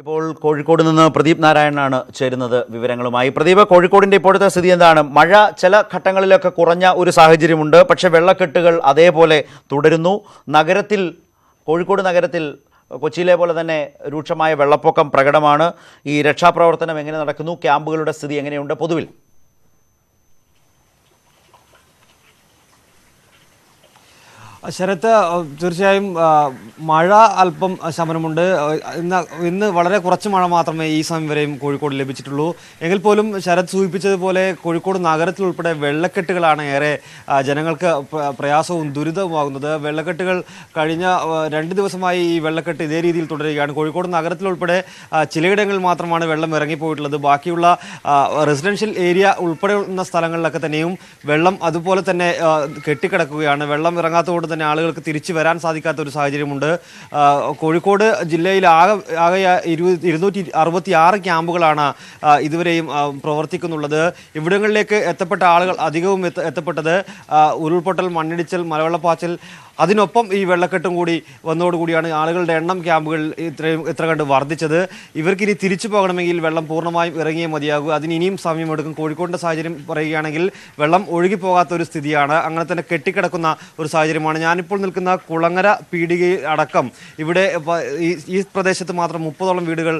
ഇപ്പോൾ കോഴിക്കോട് നിന്ന് പ്രദീപ് നാരായണനാണ് ചേരുന്നത് വിവരങ്ങളുമായി. പ്രദീപ്, കോഴിക്കോടിന്റെ ഇപ്പോഴത്തെ സ്ഥിതി എന്താണ്? മഴ ചില ഘട്ടങ്ങളിലൊക്കെ കുറഞ്ഞ ഒരു സാഹചര്യമുണ്ട്, പക്ഷെ വെള്ളക്കെട്ടുകൾ അതേപോലെ തുടരുന്നു. കോഴിക്കോട് നഗരത്തിൽ കൊച്ചിയിലെ പോലെ തന്നെ രൂക്ഷമായ വെള്ളപ്പൊക്കം പ്രകടമാണ്. ഈ രക്ഷാപ്രവർത്തനം എങ്ങനെ നടക്കുന്നു? ക്യാമ്പുകളുടെ സ്ഥിതി എങ്ങനെയുണ്ട് പൊതുവിൽ? ശരത്ത്, തീർച്ചയായും മഴ അല്പം ശമനമുണ്ട്. ഇന്ന് വളരെ കുറച്ച് മഴ മാത്രമേ ഈ സമയം വരെയും കോഴിക്കോട് ലഭിച്ചിട്ടുള്ളൂ. എങ്കിൽ പോലും ശരത് സൂചിപ്പിച്ചതുപോലെ കോഴിക്കോട് നഗരത്തിൽ ഉൾപ്പെടെ വെള്ളക്കെട്ടുകളാണ് ഏറെ ജനങ്ങൾക്ക് പ്രയാസവും ദുരിതവുമാകുന്നത്. വെള്ളക്കെട്ടുകൾ കഴിഞ്ഞ 2 ദിവസമായി ഈ വെള്ളക്കെട്ട് ഇതേ രീതിയിൽ തുടരുകയാണ്. കോഴിക്കോട് നഗരത്തിൽ ഉൾപ്പെടെ ചിലയിടങ്ങളിൽ മാത്രമാണ് വെള്ളം ഇറങ്ങിപ്പോയിട്ടുള്ളത്. ബാക്കിയുള്ള റെസിഡൻഷ്യൽ ഏരിയ ഉൾപ്പെടെയുള്ള സ്ഥലങ്ങളിലൊക്കെ തന്നെയും വെള്ളം അതുപോലെ തന്നെ കെട്ടിക്കിടക്കുകയാണ്. വെള്ളം ഇറങ്ങാത്തതുകൊണ്ട് തന്നെ ആളുകൾക്ക് തിരിച്ചു വരാൻ സാധിക്കാത്ത ഒരു സാഹചര്യമുണ്ട്. കോഴിക്കോട് ജില്ലയിൽ ആകെ 266 ക്യാമ്പുകളാണ് ഇതുവരെയും പ്രവർത്തിക്കുന്നുള്ളത്. ഇവിടങ്ങളിലേക്ക് എത്തപ്പെട്ട ആളുകൾ അധികവും എത്തപ്പെട്ടത് ഉരുൾപൊട്ടൽ, മണ്ണിടിച്ചൽ, മലവെള്ളപ്പാച്ചൽ, അതിനൊപ്പം ഈ വെള്ളക്കെട്ടും കൂടി വന്നതോടുകൂടിയാണ് ആളുകളുടെ എണ്ണം ക്യാമ്പുകൾ ഇത്ര കണ്ട് വർദ്ധിച്ചത്. ഇവർക്കിനി തിരിച്ചു പോകണമെങ്കിൽ വെള്ളം പൂർണ്ണമായും ഇറങ്ങിയേ മതിയാകൂ. അതിന് ഇനിയും സമയമെടുക്കും. കോഴിക്കോടിൻ്റെ സാഹചര്യം പറയുകയാണെങ്കിൽ വെള്ളം ഒഴുകിപ്പോകാത്ത ഒരു സ്ഥിതിയാണ്. അങ്ങനെ തന്നെ കെട്ടിക്കിടക്കുന്ന ഒരു സാഹചര്യമാണ്. ഞാനിപ്പോൾ നിൽക്കുന്ന കുളങ്ങര പീടികയിൽ അടക്കം ഇവിടെ ഈ പ്രദേശത്ത് മാത്രം 30ഓളം വീടുകൾ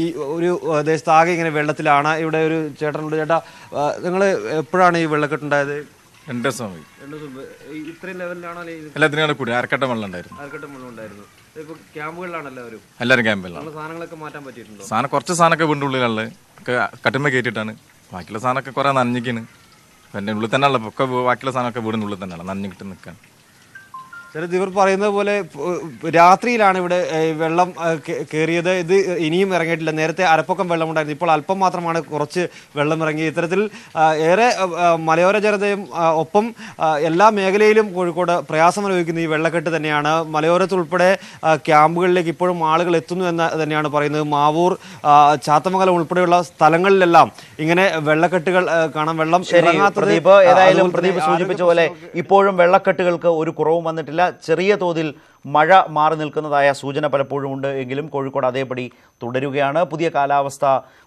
ഈ ഒരു ദേശത്ത് ആകെ ഇങ്ങനെ വെള്ളത്തിലാണ്. ഇവിടെ ഒരു ചേട്ടനുണ്ട്. ചേട്ടാ, നിങ്ങൾ എപ്പോഴാണ് ഈ വെള്ളക്കെട്ടുണ്ടായത്? 2 ദിവസം ഇത്രയും ലെവലിലാണോ? എല്ലാത്തിനും കൂടി അരക്കട്ടം വെള്ളം ഉണ്ടായിരുന്നു. എല്ലാവരും ക്യാമ്പിലാണ്. സാധനങ്ങളൊക്കെ മാറ്റാൻ പറ്റിയിട്ടുണ്ടോ? സാധനം കുറച്ച് സാധനമൊക്കെ വീണ്ടും ഉള്ളിലുള്ളത് കട്ടുമ്പോ കയറ്റിയിട്ടാണ്. ബാക്കിയുള്ള സാധനമൊക്കെ കുറെ നനഞ്ഞിക്കാണ്. എൻ്റെ ഉള്ളിൽ തന്നെ ഉള്ള ഒക്കെ ബാക്കിയുള്ള സാധനമൊക്കെ വീടിൻ്റെ ഉള്ളിൽ തന്നെയാണ് നനഞ്ഞിട്ട് നിൽക്കാൻ. ശരത്, ഇവർ പറയുന്നത് പോലെ രാത്രിയിലാണ് ഇവിടെ വെള്ളം കയറിയത്. ഇത് ഇനിയും ഇറങ്ങിയിട്ടില്ല. നേരത്തെ അരപ്പൊക്കം വെള്ളമുണ്ടായിരുന്നു. ഇപ്പോൾ അല്പം മാത്രമാണ് കുറച്ച് വെള്ളം ഇറങ്ങി. ഇത്തരത്തിൽ ഏറെ മലയോര ജനതയും ഒപ്പം എല്ലാ മേഖലയിലും കോഴിക്കോട് പ്രയാസം അനുഭവിക്കുന്ന ഈ വെള്ളക്കെട്ട് തന്നെയാണ്. മലയോരത്തുൾപ്പെടെ ക്യാമ്പുകളിലേക്ക് ഇപ്പോഴും ആളുകൾ എത്തുന്നു എന്ന് തന്നെയാണ് പറയുന്നത്. മാവൂർ, ചാത്തമംഗലം ഉൾപ്പെടെയുള്ള സ്ഥലങ്ങളിലെല്ലാം ഇങ്ങനെ വെള്ളക്കെട്ടുകൾ കാണാം. വെള്ളം ഏതായാലും പ്രദീപ് സൂചിപ്പിച്ച പോലെ ഇപ്പോഴും വെള്ളക്കെട്ടുകൾക്ക് ഒരു കുറവും വന്നിട്ടില്ല. ചെറിയ തോതിൽ മഴ മാറി നിൽക്കുന്നതായ സൂചന പലപ്പോഴും ഉണ്ട്. എങ്കിലും കോഴിക്കോട് അതേപടി തുടരുകയാണ്. പുതിയ കാലാവസ്ഥ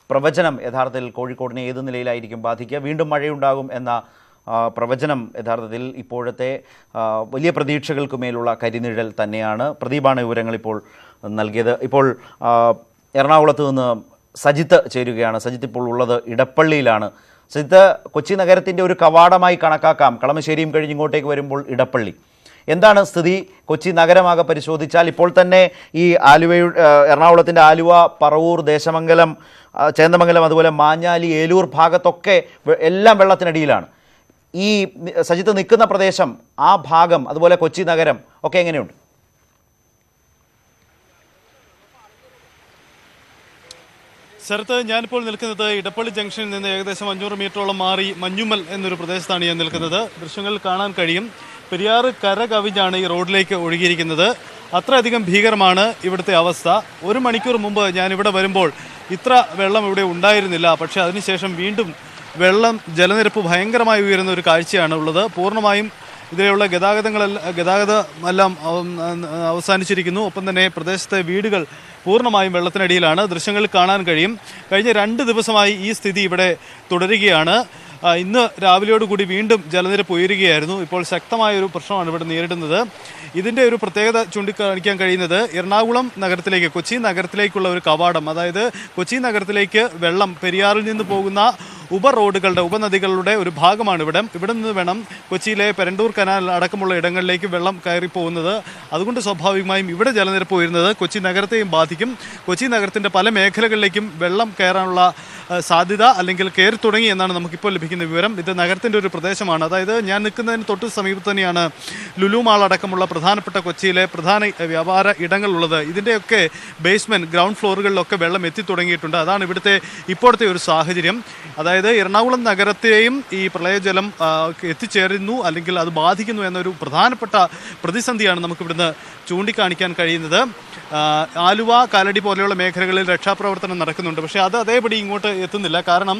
പ്രവചനം യഥാർത്ഥത്തിൽ കോഴിക്കോടിനെ ഏത് നിലയിലായിരിക്കും ബാധിക്കുക? വീണ്ടും മഴയുണ്ടാകും എന്ന പ്രവചനം യഥാർത്ഥത്തിൽ ഇപ്പോഴത്തെ വലിയ പ്രതീക്ഷകൾക്ക് മേലുള്ള കരിനിഴൽ തന്നെയാണ്. പ്രദീപാണ് വിവരങ്ങൾ ഇപ്പോൾ നൽകിയത്. ഇപ്പോൾ എറണാകുളത്ത് നിന്ന് സജിത്ത് ചേരുകയാണ്. സജിത്ത് ഇപ്പോൾ ഉള്ളത് ഇടപ്പള്ളിയിലാണ്. സജിത്ത്, കൊച്ചി നഗരത്തിൻ്റെ ഒരു കവാടമായി കണക്കാക്കാം കളമശ്ശേരിയും കഴിഞ്ഞ് ഇങ്ങോട്ടേക്ക് വരുമ്പോൾ ഇടപ്പള്ളി. എന്താണ് സ്ഥിതി? കൊച്ചി നഗരമാകെ പരിശോധിച്ചാൽ ഇപ്പോൾ തന്നെ ഈ എറണാകുളത്തിൻ്റെ ആലുവ, പറവൂർ, ദേശമംഗലം, ചേന്ദമംഗലം, അതുപോലെ മാഞ്ഞാലി, ഏലൂർ ഭാഗത്തൊക്കെ എല്ലാം വെള്ളത്തിനടിയിലാണ്. ഈ സജിത്ത് നിൽക്കുന്ന പ്രദേശം, ആ ഭാഗം, അതുപോലെ കൊച്ചി നഗരം ഒക്കെ എങ്ങനെയുണ്ട്? ശരത്ത്, ഞാനിപ്പോൾ നിൽക്കുന്നത് ഇടപ്പള്ളി ജംഗ്ഷനിൽ നിന്ന് ഏകദേശം 500 മീറ്ററോളം മാറി മഞ്ഞുമൽ എന്നൊരു പ്രദേശത്താണ് ഞാൻ നിൽക്കുന്നത്. ദൃശ്യങ്ങളിൽ കാണാൻ കഴിയും, പെരിയാർ കര കവിഞ്ഞാണ് ഈ റോഡിലേക്ക് ഒഴുകിയിരിക്കുന്നത്. അത്രയധികം ഭീകരമാണ് ഇവിടുത്തെ അവസ്ഥ. 1 മണിക്കൂർ മുമ്പ് ഞാനിവിടെ വരുമ്പോൾ ഇത്ര വെള്ളം ഇവിടെ ഉണ്ടായിരുന്നില്ല. പക്ഷേ അതിനുശേഷം വീണ്ടും ജലനിരപ്പ് ഭയങ്കരമായി ഉയരുന്ന ഒരു കാഴ്ചയാണ് ഉള്ളത്. പൂർണ്ണമായും ഇതിലെയുള്ള ഗതാഗതമെല്ലാം അവസാനിച്ചിരിക്കുന്നു. ഒപ്പം തന്നെ പ്രദേശത്തെ വീടുകൾ പൂർണ്ണമായും വെള്ളത്തിനടിയിലാണ്. ദൃശ്യങ്ങളിൽ കാണാൻ കഴിയും. കഴിഞ്ഞ 2 ദിവസമായി ഈ സ്ഥിതി ഇവിടെ തുടരുകയാണ്. ഇന്ന് രാവിലെയോടുകൂടി വീണ്ടും ജലനിരപ്പ് ഉയരുകയായിരുന്നു. ഇപ്പോൾ ശക്തമായൊരു പ്രശ്നമാണ് ഇവിടെ നേരിടുന്നത്. ഇതിൻ്റെ ഒരു പ്രത്യേകത ചൂണ്ടിക്കാണിക്കാൻ കഴിയുന്നത് എറണാകുളം നഗരത്തിലേക്ക്, കൊച്ചി നഗരത്തിലേക്കുള്ള ഒരു കവാടം, അതായത് കൊച്ചി നഗരത്തിലേക്ക് വെള്ളം പെരിയാറിൽ നിന്ന് പോകുന്ന ഉപനദികളുടെ ഒരു ഭാഗമാണ് ഇവിടെ നിന്ന് വേണം കൊച്ചിയിലെ പെരണ്ടൂർ കനാൽ അടക്കമുള്ള ഇടങ്ങളിലേക്ക് വെള്ളം കയറി പോകുന്നത്. അതുകൊണ്ട് സ്വാഭാവികമായും ഇവിടെ ജലനിരപ്പ് ഉയരുന്നത് കൊച്ചി നഗരത്തെയും ബാധിക്കും. കൊച്ചി നഗരത്തിൻ്റെ പല മേഖലകളിലേക്കും വെള്ളം കയറാനുള്ള സാധ്യത അല്ലെങ്കിൽ കയറി തുടങ്ങി എന്നാണ് നമുക്കിപ്പോൾ ലഭിക്കുന്ന വിവരം. ഇത് നഗരത്തിൻ്റെ ഒരു പ്രദേശമാണ്. അതായത് ഞാൻ നിൽക്കുന്നതിന് തൊട്ട് സമീപത്ത് തന്നെയാണ് ലുലു മാൾ അടക്കമുള്ള പ്രധാനപ്പെട്ട കൊച്ചിയിലെ പ്രധാന വ്യാപാര ഇടങ്ങളുള്ളത്. ഇതിൻ്റെയൊക്കെ ബേസ്മെൻറ്റ്, ഗ്രൗണ്ട് ഫ്ലോറുകളിലൊക്കെ വെള്ളം എത്തിത്തുടങ്ങിയിട്ടുണ്ട്. അതാണ് ഇവിടുത്തെ ഇപ്പോഴത്തെ ഒരു സാഹചര്യം. അതായത് എറണാകുളം നഗരത്തെയും ഈ പ്രളയജലം എത്തിച്ചേരുന്നു അല്ലെങ്കിൽ അത് ബാധിക്കുന്നു എന്നൊരു പ്രധാനപ്പെട്ട പ്രതിസന്ധിയാണ് നമുക്കിവിടുന്ന് ചൂണ്ടിക്കാണിക്കാൻ കഴിയുന്നത്. ആലുവ, കാലടി പോലെയുള്ള മേഖലകളിൽ രക്ഷാപ്രവർത്തനം നടക്കുന്നുണ്ട്. പക്ഷേ അത് അതേപടി ഇങ്ങോട്ട് എത്തുന്നില്ല. കാരണം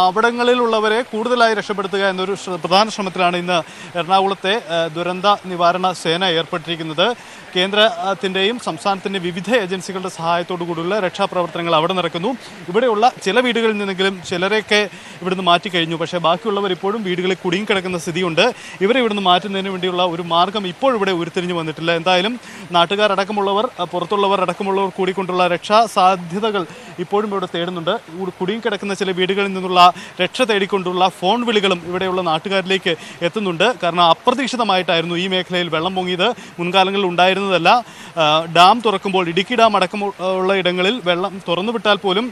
അവിടങ്ങളിലുള്ളവരെ കൂടുതലായി രക്ഷപ്പെടുത്തുക എന്നൊരു പ്രധാന ശ്രമത്തിലാണ് ഇന്ന് എറണാകുളത്തെ ദുരന്ത നിവാരണ സേന ഏർപ്പെട്ടിരിക്കുന്നത്. കേന്ദ്രത്തിൻ്റെയും സംസ്ഥാനത്തിൻ്റെ വിവിധ ഏജൻസികളുടെ സഹായത്തോടു കൂടിയുള്ള രക്ഷാപ്രവർത്തനങ്ങൾ അവിടെ നടക്കുന്നു. ഇവിടെയുള്ള ചില വീടുകളിൽ നിന്നെങ്കിലും ചിലരെയൊക്കെ ഇവിടുന്ന് മാറ്റിക്കഴിഞ്ഞു. പക്ഷേ ബാക്കിയുള്ളവർ ഇപ്പോഴും വീടുകളിൽ കുടുങ്ങിക്കിടക്കുന്ന സ്ഥിതിയുണ്ട്. ഇവരെ ഇവിടുന്ന് മാറ്റുന്നതിന് വേണ്ടിയുള്ള ഒരു മാർഗ്ഗം ഇപ്പോൾ ഇവിടെ ഉരുത്തിരിഞ്ഞു വന്നിട്ടില്ല. എന്തായാലും നാട്ടുകാരടക്കമുള്ളവർ, പുറത്തുള്ളവർ അടക്കമുള്ളവർ കൂടിക്കൊണ്ടുള്ള രക്ഷാ സാധ്യതകൾ ഇപ്പോഴും ഇവിടെ തേടുന്നുണ്ട്. കുടുങ്ങിക്കിടക്കുന്ന ചില വീടുകളിൽ നിന്നുള്ള രക്ഷ തേടിക്കൊണ്ടുള്ള ഫോൺ വിളികളും ഇവിടെയുള്ള നാട്ടുകാരിലേക്ക് എത്തുന്നുണ്ട്. കാരണം അപ്രതീക്ഷിതമായിട്ടായിരുന്നു ഈ മേഖലയിൽ വെള്ളം പൊങ്ങിയത്. മുൻകാലങ്ങളിൽ ഉണ്ടായിരുന്നതല്ല. ഡാം തുറക്കുമ്പോൾ, ഇടുക്കി ഡാം അടക്കമുള്ള ഇടങ്ങളിൽ വെള്ളം തുറന്നുവിട്ടാൽ പോലും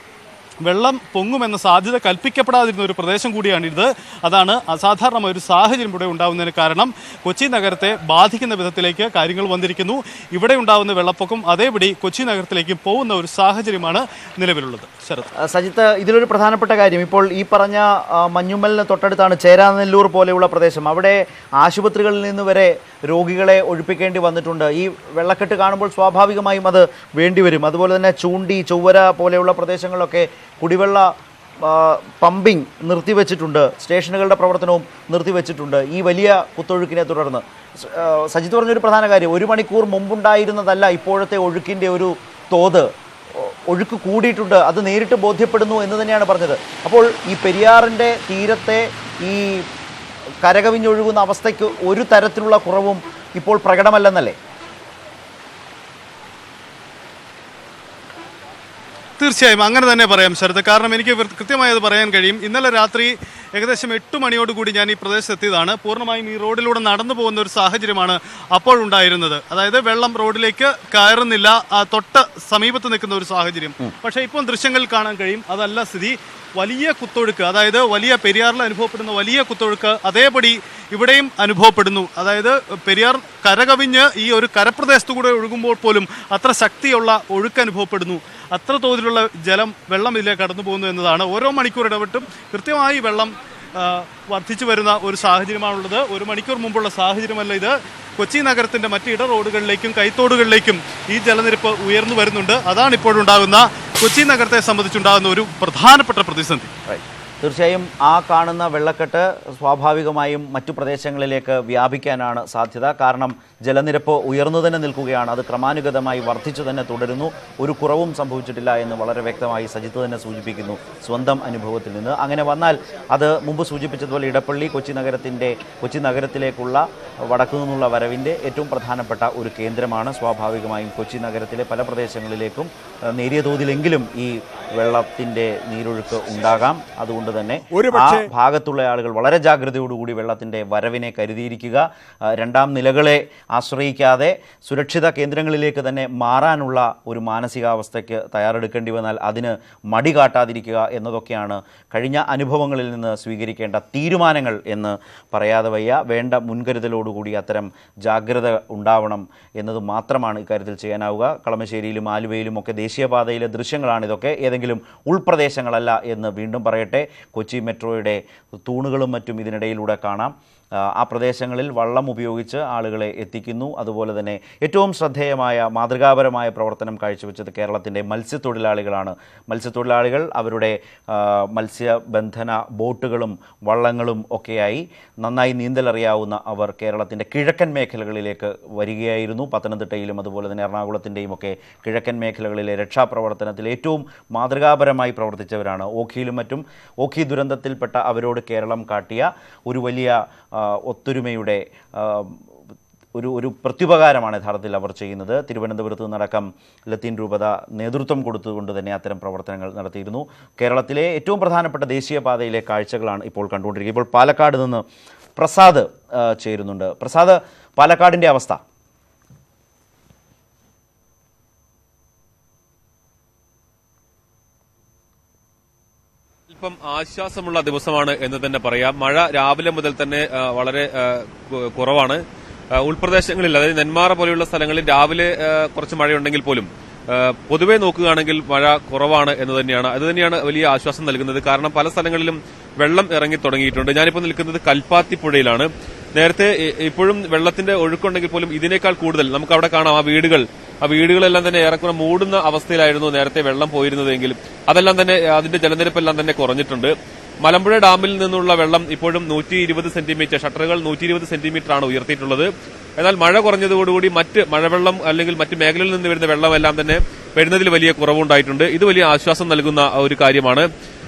വെള്ളം പൊങ്ങുമെന്ന സാധ്യത കൽപ്പിക്കപ്പെടാതിരുന്ന ഒരു പ്രദേശം കൂടിയാണിത്. അതാണ് അസാധാരണമായ ഒരു സാഹചര്യം ഇവിടെ ഉണ്ടാകുന്നതിന് കാരണം. കൊച്ചി നഗരത്തെ ബാധിക്കുന്ന വിധത്തിലേക്ക് കാര്യങ്ങൾ വന്നിരിക്കുന്നു. ഇവിടെ ഉണ്ടാകുന്ന വെള്ളപ്പൊക്കം അതേപടി കൊച്ചി നഗരത്തിലേക്ക് പോകുന്ന ഒരു സാഹചര്യമാണ് നിലവിലുള്ളത്. ശരത്, സജിത്ത്, ഇതിലൊരു പ്രധാനപ്പെട്ട കാര്യം, ഇപ്പോൾ ഈ പറഞ്ഞ മഞ്ഞുമ്മലിന് തൊട്ടടുത്താണ് ചേരാനെല്ലൂർ പോലെയുള്ള പ്രദേശം. അവിടെ ആശുപത്രികളിൽ നിന്ന് വരെ രോഗികളെ ഒഴിപ്പിക്കേണ്ടി വന്നിട്ടുണ്ട്. ഈ വെള്ളക്കെട്ട് കാണുമ്പോൾ സ്വാഭാവികമായും അത് വേണ്ടിവരും. അതുപോലെ തന്നെ ചൂണ്ടി, ചൊവ്വര പോലെയുള്ള പ്രദേശങ്ങളിലൊക്കെ കുടിവെള്ള പമ്പിംഗ് നിർത്തിവെച്ചിട്ടുണ്ട്. സ്റ്റേഷനുകളുടെ പ്രവർത്തനവും നിർത്തിവെച്ചിട്ടുണ്ട് ഈ വലിയ കുത്തൊഴുക്കിനെ തുടർന്ന്. സജിത്ത് പറഞ്ഞൊരു പ്രധാന കാര്യം, 1 മണിക്കൂർ മുമ്പുണ്ടായിരുന്നതല്ല ഇപ്പോഴത്തെ ഒഴുക്കിൻ്റെ ഒരു തോത്. ഒഴുക്ക് കൂടിയിട്ടുണ്ട്, അത് നേരിട്ട് ബോധ്യപ്പെടുന്നു എന്ന് തന്നെയാണ് പറഞ്ഞത്. അപ്പോൾ ഈ പെരിയാറിൻ്റെ തീരത്തെ ഈ കരകവിഞ്ഞൊഴുകുന്ന അവസ്ഥയ്ക്ക് ഒരു തരത്തിലുള്ള കുറവും ഇപ്പോൾ പ്രകടമല്ലെന്നല്ലേ? തീർച്ചയായും അങ്ങനെ തന്നെ പറയാം ശരത്. കാരണം എനിക്ക് കൃത്യമായി അത് പറയാൻ കഴിയും. ഇന്നലെ രാത്രി ഏകദേശം 8 മണിയോടുകൂടി ഞാൻ ഈ പ്രദേശത്തെത്തിയതാണ്. പൂർണ്ണമായും ഈ റോഡിലൂടെ നടന്നു പോകുന്ന ഒരു സാഹചര്യമാണ് അപ്പോഴുണ്ടായിരുന്നത്. അതായത് വെള്ളം റോഡിലേക്ക് കയറുന്നില്ല, തൊട്ട് സമീപത്ത് നിൽക്കുന്ന ഒരു സാഹചര്യം. പക്ഷേ ഇപ്പോൾ ദൃശ്യങ്ങളിൽ കാണാൻ കഴിയും അതല്ല സ്ഥിതി. വലിയ കുത്തൊഴുക്ക്, അതായത് വലിയ പെരിയാറിൽ അനുഭവപ്പെടുന്ന വലിയ കുത്തൊഴുക്ക് അതേപടി ഇവിടെയും അനുഭവപ്പെടുന്നു. അതായത് പെരിയാർ കരകവിഞ്ഞ് ഈ ഒരു കരപ്രദേശത്തു കൂടെ ഒഴുകുമ്പോൾ പോലും അത്ര ശക്തിയുള്ള ഒഴുക്ക് അനുഭവപ്പെടുന്നു. അത്ര തോതിലുള്ള വെള്ളം ഇതിലേക്ക് കടന്നു പോകുന്നു എന്നതാണ്. ഓരോ മണിക്കൂർ ഇടവിട്ടും കൃത്യമായി വെള്ളം വർദ്ധിച്ചു വരുന്ന ഒരു സാഹചര്യമാണുള്ളത്. 1 മണിക്കൂർ മുമ്പുള്ള സാഹചര്യമല്ല ഇത്. കൊച്ചി നഗരത്തിൻ്റെ മറ്റ് ഇട റോഡുകളിലേക്കും കൈത്തോടുകളിലേക്കും ഈ ജലനിരപ്പ് ഉയർന്നു വരുന്നുണ്ട്. അതാണ് ഇപ്പോഴുണ്ടാകുന്ന കൊച്ചി നഗരത്തെ സംബന്ധിച്ചുണ്ടാകുന്ന ഒരു പ്രധാനപ്പെട്ട പ്രതിസന്ധി. തീർച്ചയായും ആ കാണുന്ന വെള്ളക്കെട്ട് സ്വാഭാവികമായും മറ്റു പ്രദേശങ്ങളിലേക്ക് വ്യാപിക്കാനാണ് സാധ്യത. കാരണം ജലനിരപ്പ് ഉയർന്നു തന്നെ നിൽക്കുകയാണ്. അത് ക്രമാനുഗതമായി വർദ്ധിച്ചു തന്നെ തുടരുന്നു. ഒരു കുറവും സംഭവിച്ചിട്ടില്ല എന്ന് വളരെ വ്യക്തമായി സജിത്ത് തന്നെ സൂചിപ്പിക്കുന്നു സ്വന്തം അനുഭവത്തിൽ നിന്ന്. അങ്ങനെ വന്നാൽ അത് മുമ്പ് സൂചിപ്പിച്ചതുപോലെ ഇടപ്പള്ളി കൊച്ചി നഗരത്തിലേക്കുള്ള വടക്കു നിന്നുള്ള വരവിൻ്റെ ഏറ്റവും പ്രധാനപ്പെട്ട ഒരു കേന്ദ്രമാണ്. സ്വാഭാവികമായും കൊച്ചി നഗരത്തിലെ പല പ്രദേശങ്ങളിലേക്കും നേരിയ തോതിലെങ്കിലും ഈ വെള്ളത്തിൻ്റെ നീരൊഴുക്ക് ഉണ്ടാകാം. അതുകൊണ്ട് തന്നെ ആ ഭാഗത്തുള്ള ആളുകൾ വളരെ ജാഗ്രതയോടുകൂടി വെള്ളത്തിൻ്റെ വരവിനെ കരുതിയിരിക്കുക. രണ്ടാം നിലകളെ ആശ്രയിക്കാതെ സുരക്ഷിത കേന്ദ്രങ്ങളിലേക്ക് തന്നെ മാറാനുള്ള ഒരു മാനസികാവസ്ഥയ്ക്ക് തയ്യാറെടുക്കേണ്ടി വന്നാൽ അതിന് മടി കാട്ടാതിരിക്കുക എന്നതൊക്കെയാണ് കഴിഞ്ഞ അനുഭവങ്ങളിൽ നിന്ന് സ്വീകരിക്കേണ്ട തീരുമാനങ്ങൾ എന്ന് പറയാതെ വയ്യ. വേണ്ട മുൻകരുതലോടുകൂടി അത്തരം ജാഗ്രത ഉണ്ടാവണം എന്നത് മാത്രമാണ് ഇക്കാര്യത്തിൽ ചെയ്യാനാവുക. കളമശ്ശേരിയിലും ആലുവയിലും ഒക്കെ ദേശീയപാതയിലെ ദൃശ്യങ്ങളാണിതൊക്കെ. ഏതെങ്കിലും ഉൾപ്രദേശങ്ങളല്ല എന്ന് വീണ്ടും പറയട്ടെ. കൊച്ചി മെട്രോയുടെ തൂണുകളും മറ്റും ഇതിനിടയിലൂടെ കാണാം. ആ പ്രദേശങ്ങളിൽ വള്ളം ഉപയോഗിച്ച് ആളുകളെ എത്തിക്കുന്നു. അതുപോലെ തന്നെ ഏറ്റവും ശ്രദ്ധേയമായ മാതൃകാപരമായ പ്രവർത്തനം കാഴ്ചവെച്ചത് കേരളത്തിൻ്റെ മത്സ്യത്തൊഴിലാളികളാണ്. മത്സ്യത്തൊഴിലാളികൾ അവരുടെ മത്സ്യബന്ധന ബോട്ടുകളും വള്ളങ്ങളും ഒക്കെയായി നന്നായി നീന്തലറിയാവുന്ന അവർ കേരളത്തിൻ്റെ കിഴക്കൻ മേഖലകളിലേക്ക് വരികയായിരുന്നു. പത്തനംതിട്ടയിലും അതുപോലെ തന്നെ എറണാകുളത്തിൻ്റെയും ഒക്കെ കിഴക്കൻ മേഖലകളിലെ രക്ഷാപ്രവർത്തനത്തിൽ ഏറ്റവും മാതൃകാപരമായി പ്രവർത്തിച്ചവരാണ്. ഓഖിയിലും മറ്റും ഓഖി ദുരന്തത്തിൽപ്പെട്ട അവരോട് കേരളം കാട്ടിയ ഒരു വലിയ ഒത്തൊരുമയുടെ ഒരു പ്രത്യുപകാരമാണ് യഥാർത്ഥത്തിൽ അവർ ചെയ്യുന്നത്. തിരുവനന്തപുരത്ത് നിന്നടക്കം ലത്തീൻ രൂപത നേതൃത്വം കൊടുത്തുകൊണ്ട് തന്നെ അത്തരം പ്രവർത്തനങ്ങൾ നടത്തിയിരുന്നു. കേരളത്തിലെ ഏറ്റവും പ്രധാനപ്പെട്ട ദേശീയപാതയിലെ കാഴ്ചകളാണ് ഇപ്പോൾ കണ്ടുകൊണ്ടിരിക്കുന്നത്. ഇപ്പോൾ പാലക്കാട് നിന്ന് പ്രസാദ് ചേരുന്നുണ്ട്. പ്രസാദ്, പാലക്കാടിൻ്റെ അവസ്ഥ? ഇപ്പം ആശ്വാസമുള്ള ദിവസമാണ് എന്ന് തന്നെ പറയാം. മഴ രാവിലെ മുതൽ തന്നെ വളരെ കുറവാണ്. ഉൾപ്രദേശങ്ങളിൽ, അതായത് നെന്മാറ പോലെയുള്ള സ്ഥലങ്ങളിൽ രാവിലെ കുറച്ച് മഴയുണ്ടെങ്കിൽ പോലും പൊതുവെ നോക്കുകയാണെങ്കിൽ മഴ കുറവാണ് എന്ന് തന്നെയാണ്. അത് തന്നെയാണ് വലിയ ആശ്വാസം നൽകുന്നത്. കാരണം പല സ്ഥലങ്ങളിലും വെള്ളം ഇറങ്ങി തുടങ്ങിയിട്ടുണ്ട്. ഞാനിപ്പോൾ നിൽക്കുന്നത് കൽപ്പാത്തി പുഴയിലാണ്. നേരത്തെ ഇപ്പോഴും വെള്ളത്തിന്റെ ഒഴുക്കുണ്ടെങ്കിൽ പോലും ഇതിനേക്കാൾ കൂടുതൽ നമുക്ക് അവിടെ കാണാം ആ വീടുകളെല്ലാം തന്നെ ഏറെക്കുറെ മൂടുന്ന അവസ്ഥയിലായിരുന്നു നേരത്തെ വെള്ളം പോയിരുന്നതെങ്കിലും അതെല്ലാം തന്നെ അതിന്റെ ജലനിരപ്പെല്ലാം തന്നെ കുറഞ്ഞിട്ടുണ്ട്. മലമ്പുഴ ഡാമിൽ നിന്നുള്ള വെള്ളം ഇപ്പോഴും 120 സെന്റിമീറ്റർ, ഷട്ടറുകൾ 120 സെന്റിമീറ്റർ ആണ് ഉയർത്തിയിട്ടുള്ളത്. എന്നാൽ മഴ കുറഞ്ഞതോടുകൂടി മറ്റ് മഴവെള്ളം അല്ലെങ്കിൽ മറ്റ് മേഖലയിൽ നിന്ന് വരുന്ന വെള്ളമെല്ലാം തന്നെ വരുന്നതിൽ വലിയ കുറവുണ്ടായിട്ടുണ്ട്. ഇത് വലിയ ആശ്വാസം നൽകുന്ന ഒരു കാര്യമാണ്.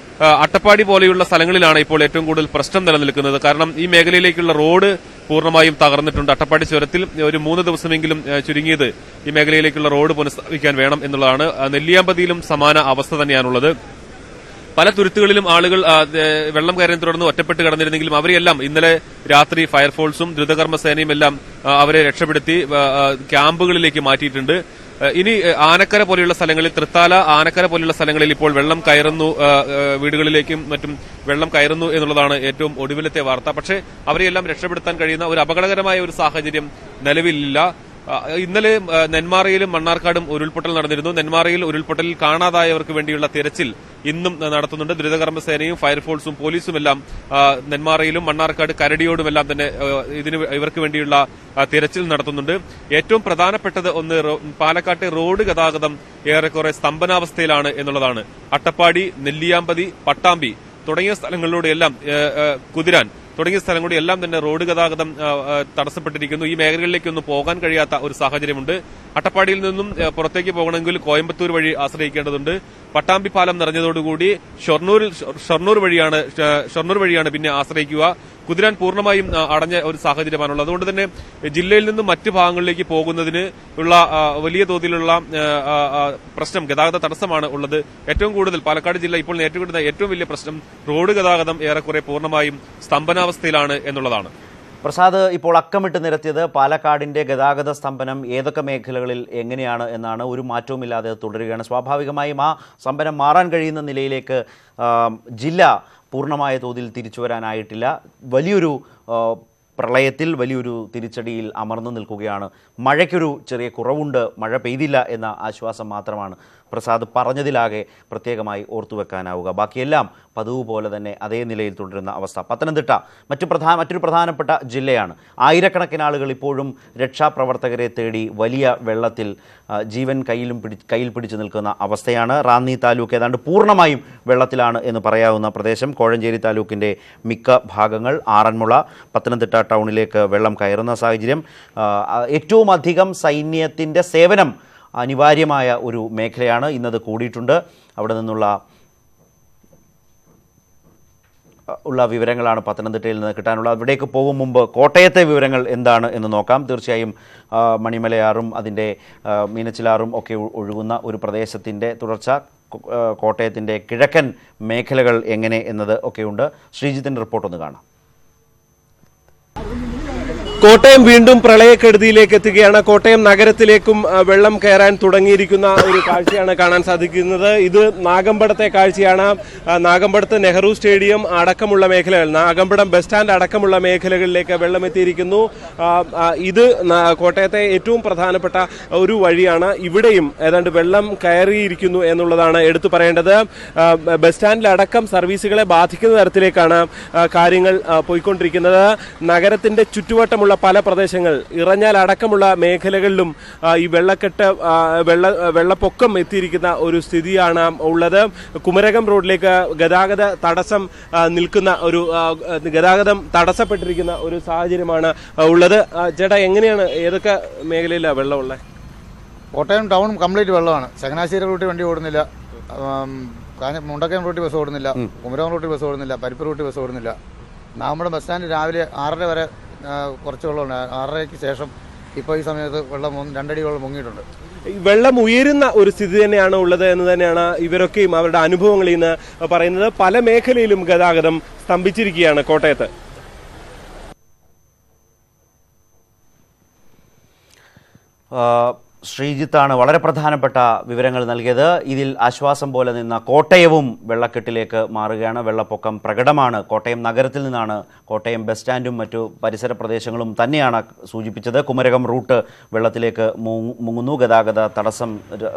അട്ടപ്പാടി പോലെയുള്ള സ്ഥലങ്ങളിലാണ് ഇപ്പോൾ ഏറ്റവും കൂടുതൽ പ്രശ്നം നിലനിൽക്കുന്നത്. കാരണം ഈ മേഖലയിലേക്കുള്ള റോഡ് പൂർണ്ണമായും തകർന്നിട്ടുണ്ട്. അട്ടപ്പാടി ചുരത്തിൽ ഒരു 3 ദിവസമെങ്കിലും ചുരുങ്ങിയത് ഈ മേഖലയിലേക്കുള്ള റോഡ് പുനഃസ്ഥാപിക്കാൻ വേണം എന്നുള്ളതാണ്. നെല്ലിയാമ്പതിയിലും സമാന അവസ്ഥ തന്നെയാണുള്ളത്. പല തുരുത്തുകളിലും ആളുകൾ വെള്ളം കയറിനെ തുടർന്ന് ഒറ്റപ്പെട്ട് കിടന്നിരുന്നെങ്കിലും അവരെല്ലാം ഇന്നലെ രാത്രി ഫയർഫോഴ്സും ദ്രുതകർമ്മസേനയും എല്ലാം അവരെ രക്ഷപ്പെടുത്തി ക്യാമ്പുകളിലേക്ക് മാറ്റിയിട്ടുണ്ട്. ഇനി ആനക്കര പോലെയുള്ള സ്ഥലങ്ങളിൽ, തൃത്താല, ആനക്കര പോലെയുള്ള സ്ഥലങ്ങളിൽ ഇപ്പോൾ വെള്ളം കയറുന്നു, വീടുകളിലേക്കും മറ്റും വെള്ളം കയറുന്നു എന്നുള്ളതാണ് ഏറ്റവും ഒടുവിലത്തെ വാർത്ത. പക്ഷേ അവരെയെല്ലാം രക്ഷപ്പെടുത്താൻ കഴിയുന്ന ഒരു അപകടകരമായ ഒരു സാഹചര്യം നിലവിലില്ല. ഇന്നലെ നെന്മാറയിലും മണ്ണാർക്കാടും ഉരുൾപൊട്ടൽ നടന്നിരുന്നു. നെന്മാറയിൽ ഉരുൾപൊട്ടലിൽ കാണാതായവർക്ക് വേണ്ടിയുള്ള തിരച്ചിൽ ഇന്നും നടത്തുന്നുണ്ട്. ദ്രുതകർമ്മസേനയും ഫയർഫോഴ്സും പോലീസും എല്ലാം നെന്മാറയിലും മണ്ണാർക്കാട് കരടിയോടുമെല്ലാം തന്നെ ഇവർക്ക് വേണ്ടിയുള്ള തിരച്ചിൽ നടത്തുന്നുണ്ട്. ഏറ്റവും പ്രധാനപ്പെട്ടത് പാലക്കാട്ടെ റോഡ് ഗതാഗതം ഏറെക്കുറെ സ്തംഭനാവസ്ഥയിലാണ് എന്നുള്ളതാണ്. അട്ടപ്പാടി, നെല്ലിയാമ്പതി, പട്ടാമ്പി തുടങ്ങിയ സ്ഥലങ്ങളിലൂടെയെല്ലാം, കുതിരാൻ തുടങ്ങിയ സ്ഥലങ്ങളിലെല്ലാം തന്നെ റോഡ് ഗതാഗതം തടസ്സപ്പെട്ടിരിക്കുന്നു. ഈ മേഖലകളിലേക്കൊന്നും പോകാൻ കഴിയാത്ത ഒരു സാഹചര്യമുണ്ട്. അട്ടപ്പാടിയിൽ നിന്നും പുറത്തേക്ക് പോകണമെങ്കിൽ കോയമ്പത്തൂർ വഴി ആശ്രയിക്കേണ്ടതുണ്ട്. പട്ടാമ്പി പാലം നിറഞ്ഞതോടുകൂടി ഷൊർണൂർ വഴിയാണ് പിന്നെ ആശ്രയിക്കുക. കുതിരാൻ പൂർണ്ണമായും അടഞ്ഞ ഒരു സാഹചര്യമാണുള്ളത്. അതുകൊണ്ട് തന്നെ ജില്ലയിൽ നിന്നും മറ്റ് ഭാഗങ്ങളിലേക്ക് പോകുന്നതിന് ഉള്ള വലിയ തോതിലുള്ള പ്രശ്നം, ഗതാഗത തടസ്സമാണ് ഉള്ളത്. ഏറ്റവും കൂടുതൽ പാലക്കാട് ജില്ല ഇപ്പോൾ നേരിടുന്ന ഏറ്റവും വലിയ പ്രശ്നം റോഡ് ഗതാഗതം ഏറെക്കുറെ പൂർണ്ണമായും സ്തംഭനാവസ്ഥയിലാണ് എന്നുള്ളതാണ്. പ്രസാദ്, ഇപ്പോൾ അക്കമിട്ട് നിരത്തിയത് പാലക്കാടിന്റെ ഗതാഗത സ്തംഭനം ഏതൊക്കെ മേഖലകളിൽ എങ്ങനെയാണ് എന്നാണ്. ഒരു മാറ്റവുമില്ലാതെ തുടരുകയാണ്. സ്വാഭാവികമായും ആ സ്തംഭനം മാറാൻ കഴിയുന്ന നിലയിലേക്ക് ജില്ല പൂർണ്ണമായ തോതിൽ തിരിച്ചു വരാനായിട്ടില്ല. വലിയൊരു പ്രളയത്തിൽ വലിയൊരു തിരിച്ചടിയിൽ അമർന്നു നിൽക്കുകയാണ്. മഴയ്ക്കൊരു ചെറിയ കുറവുണ്ട്, മഴ പെയ്തില്ല എന്ന ആശ്വാസം മാത്രമാണ് പ്രസാദ് പറഞ്ഞതിലാകെ പ്രത്യേകമായി ഓർത്തുവെക്കാനാവുക. ബാക്കിയെല്ലാം പതിവ് പോലെ തന്നെ അതേ നിലയിൽ തുടരുന്ന അവസ്ഥ. പത്തനംതിട്ട മറ്റൊരു പ്രധാനപ്പെട്ട ജില്ലയാണ്. ആയിരക്കണക്കിന് ആളുകൾ ഇപ്പോഴും രക്ഷാപ്രവർത്തകരെ തേടി വലിയ വെള്ളത്തിൽ ജീവൻ കയ്യിൽ പിടിച്ചു നിൽക്കുന്ന അവസ്ഥയാണ്. റാന്നി താലൂക്ക് ഏതാണ്ട് പൂർണ്ണമായും വെള്ളത്തിലാണ് എന്ന് പറയാവുന്ന പ്രദേശം. കോഴഞ്ചേരി താലൂക്കിൻ്റെ മിക്ക ഭാഗങ്ങൾ, ആറന്മുള, പത്തനംതിട്ട ടൗണിലേക്ക് വെള്ളം കയറുന്ന സാഹചര്യം. ഏറ്റവും അധികം സൈന്യത്തിൻ്റെ സേവനം അനിവാര്യമായ ഒരു മേഖലയാണ്. ഇന്നത് കൂടിയിട്ടുണ്ട്. അവിടെ നിന്നുള്ള വിവരങ്ങളാണ് പത്തനംതിട്ടയിൽ നിന്ന് കിട്ടാനുള്ളത്. അവിടേക്ക് പോകും മുമ്പ് കോട്ടയത്തെ വിവരങ്ങൾ എന്താണ് എന്ന് നോക്കാം. തീർച്ചയായും മണിമലയാറും അതിൻ്റെ മീനച്ചിലാറും ഒക്കെ ഒഴുകുന്ന ഒരു പ്രദേശത്തിൻ്റെ തുടർച്ച, കോട്ടയത്തിൻ്റെ കിഴക്കൻ മേഖലകൾ എങ്ങനെ എന്നത് ഒക്കെയുണ്ട്. ശ്രീജിത്തിൻ്റെ റിപ്പോർട്ട് ഒന്ന് കാണാം. കോട്ടയം വീണ്ടും പ്രളയക്കെടുതിയിലേക്ക് എത്തുകയാണ്. കോട്ടയം നഗരത്തിലേക്കും വെള്ളം കയറാൻ തുടങ്ങിയിരിക്കുന്ന ഒരു കാഴ്ചയാണ് കാണാൻ സാധിക്കുന്നത്. ഇത് നാഗമ്പടത്തെ കാഴ്ചയാണ്. നാഗമ്പടത്ത് നെഹ്റു സ്റ്റേഡിയം അടക്കമുള്ള മേഖലകൾ, നാഗമ്പടം ബസ് സ്റ്റാൻഡ് അടക്കമുള്ള മേഖലകളിലേക്ക് വെള്ളം എത്തിയിരിക്കുന്നു. ഇത് കോട്ടയത്തെ ഏറ്റവും പ്രധാനപ്പെട്ട ഒരു വഴിയാണ്. ഇവിടെയും ഏതാണ്ട് വെള്ളം കയറിയിരിക്കുന്നു എന്നുള്ളതാണ് എടുത്തു പറയേണ്ടത്. ബസ് സ്റ്റാൻഡിലടക്കം സർവീസുകളെ ബാധിക്കുന്ന തരത്തിലേക്കാണ് കാര്യങ്ങൾ പോയിക്കൊണ്ടിരിക്കുന്നത്. നഗരത്തിന്റെ ചുറ്റുവട്ടമുള്ള പല പ്രദേശങ്ങൾ, ഇറഞ്ഞാൽ അടക്കമുള്ള മേഖലകളിലും ഈ വെള്ളപ്പൊക്കം എത്തിയിരിക്കുന്ന ഒരു സ്ഥിതിയാണ് ഉള്ളത്. കുമരകം റോഡിലേക്ക് ഗതാഗതം തടസ്സപ്പെട്ടിരിക്കുന്ന ഒരു സാഹചര്യമാണ് ഉള്ളത്. ചേട്ടാ, എങ്ങനെയാണ്, ഏതൊക്കെ മേഖലയിലാണ് വെള്ളമുള്ളത്? കോട്ടയം ടൗൺ കംപ്ലീറ്റ് വെള്ളമാണ്. ചങ്ങനാശ്ശേരി റൂട്ടിൽ വണ്ടി ഓടുന്നില്ല, മുണ്ടക്കയം റൂട്ടിൽ ബസ് ഓടുന്നില്ല, കുമരകം റൂട്ടിൽ ബസ് ഓടുന്നില്ല, പരിപ്പ് റൂട്ടിൽ ബസ് ഓടുന്നില്ല. നമ്മുടെ ബസ് സ്റ്റാൻഡ് രാവിലെ 6:30 വരെ കുറച്ച് വെള്ളമുണ്ട്. 6:30ക്ക് ശേഷം ഇപ്പോൾ ഈ സമയത്ത് വെള്ളം 2 അടി വെള്ളം മുങ്ങിയിട്ടുണ്ട്. വെള്ളം ഉയരുന്ന ഒരു സ്ഥിതി തന്നെയാണ് ഉള്ളത് എന്ന് തന്നെയാണ് ഇവരൊക്കെയും അവരുടെ അനുഭവങ്ങളിൽ നിന്ന് പറയുന്നത്. പല മേഖലയിലും ഗതാഗതം സ്തംഭിച്ചിരിക്കുകയാണ് കോട്ടയത്ത്. ശ്രീജിത്താണ് വളരെ പ്രധാനപ്പെട്ട വിവരങ്ങൾ നൽകിയത്. ഇതിൽ ആശ്വാസം പോലെ നിന്ന കോട്ടയവും വെള്ളക്കെട്ടിലേക്ക് മാറുകയാണ്. വെള്ളപ്പൊക്കം പ്രകടമാണ്. കോട്ടയം നഗരത്തിൽ നിന്നാണ്, കോട്ടയം ബസ് സ്റ്റാൻഡും മറ്റു പരിസര പ്രദേശങ്ങളും തന്നെയാണ് സൂചിപ്പിച്ചത്. കുമരകം റൂട്ട് വെള്ളത്തിലേക്ക് മുങ്ങുന്നു. ഗതാഗത തടസ്സം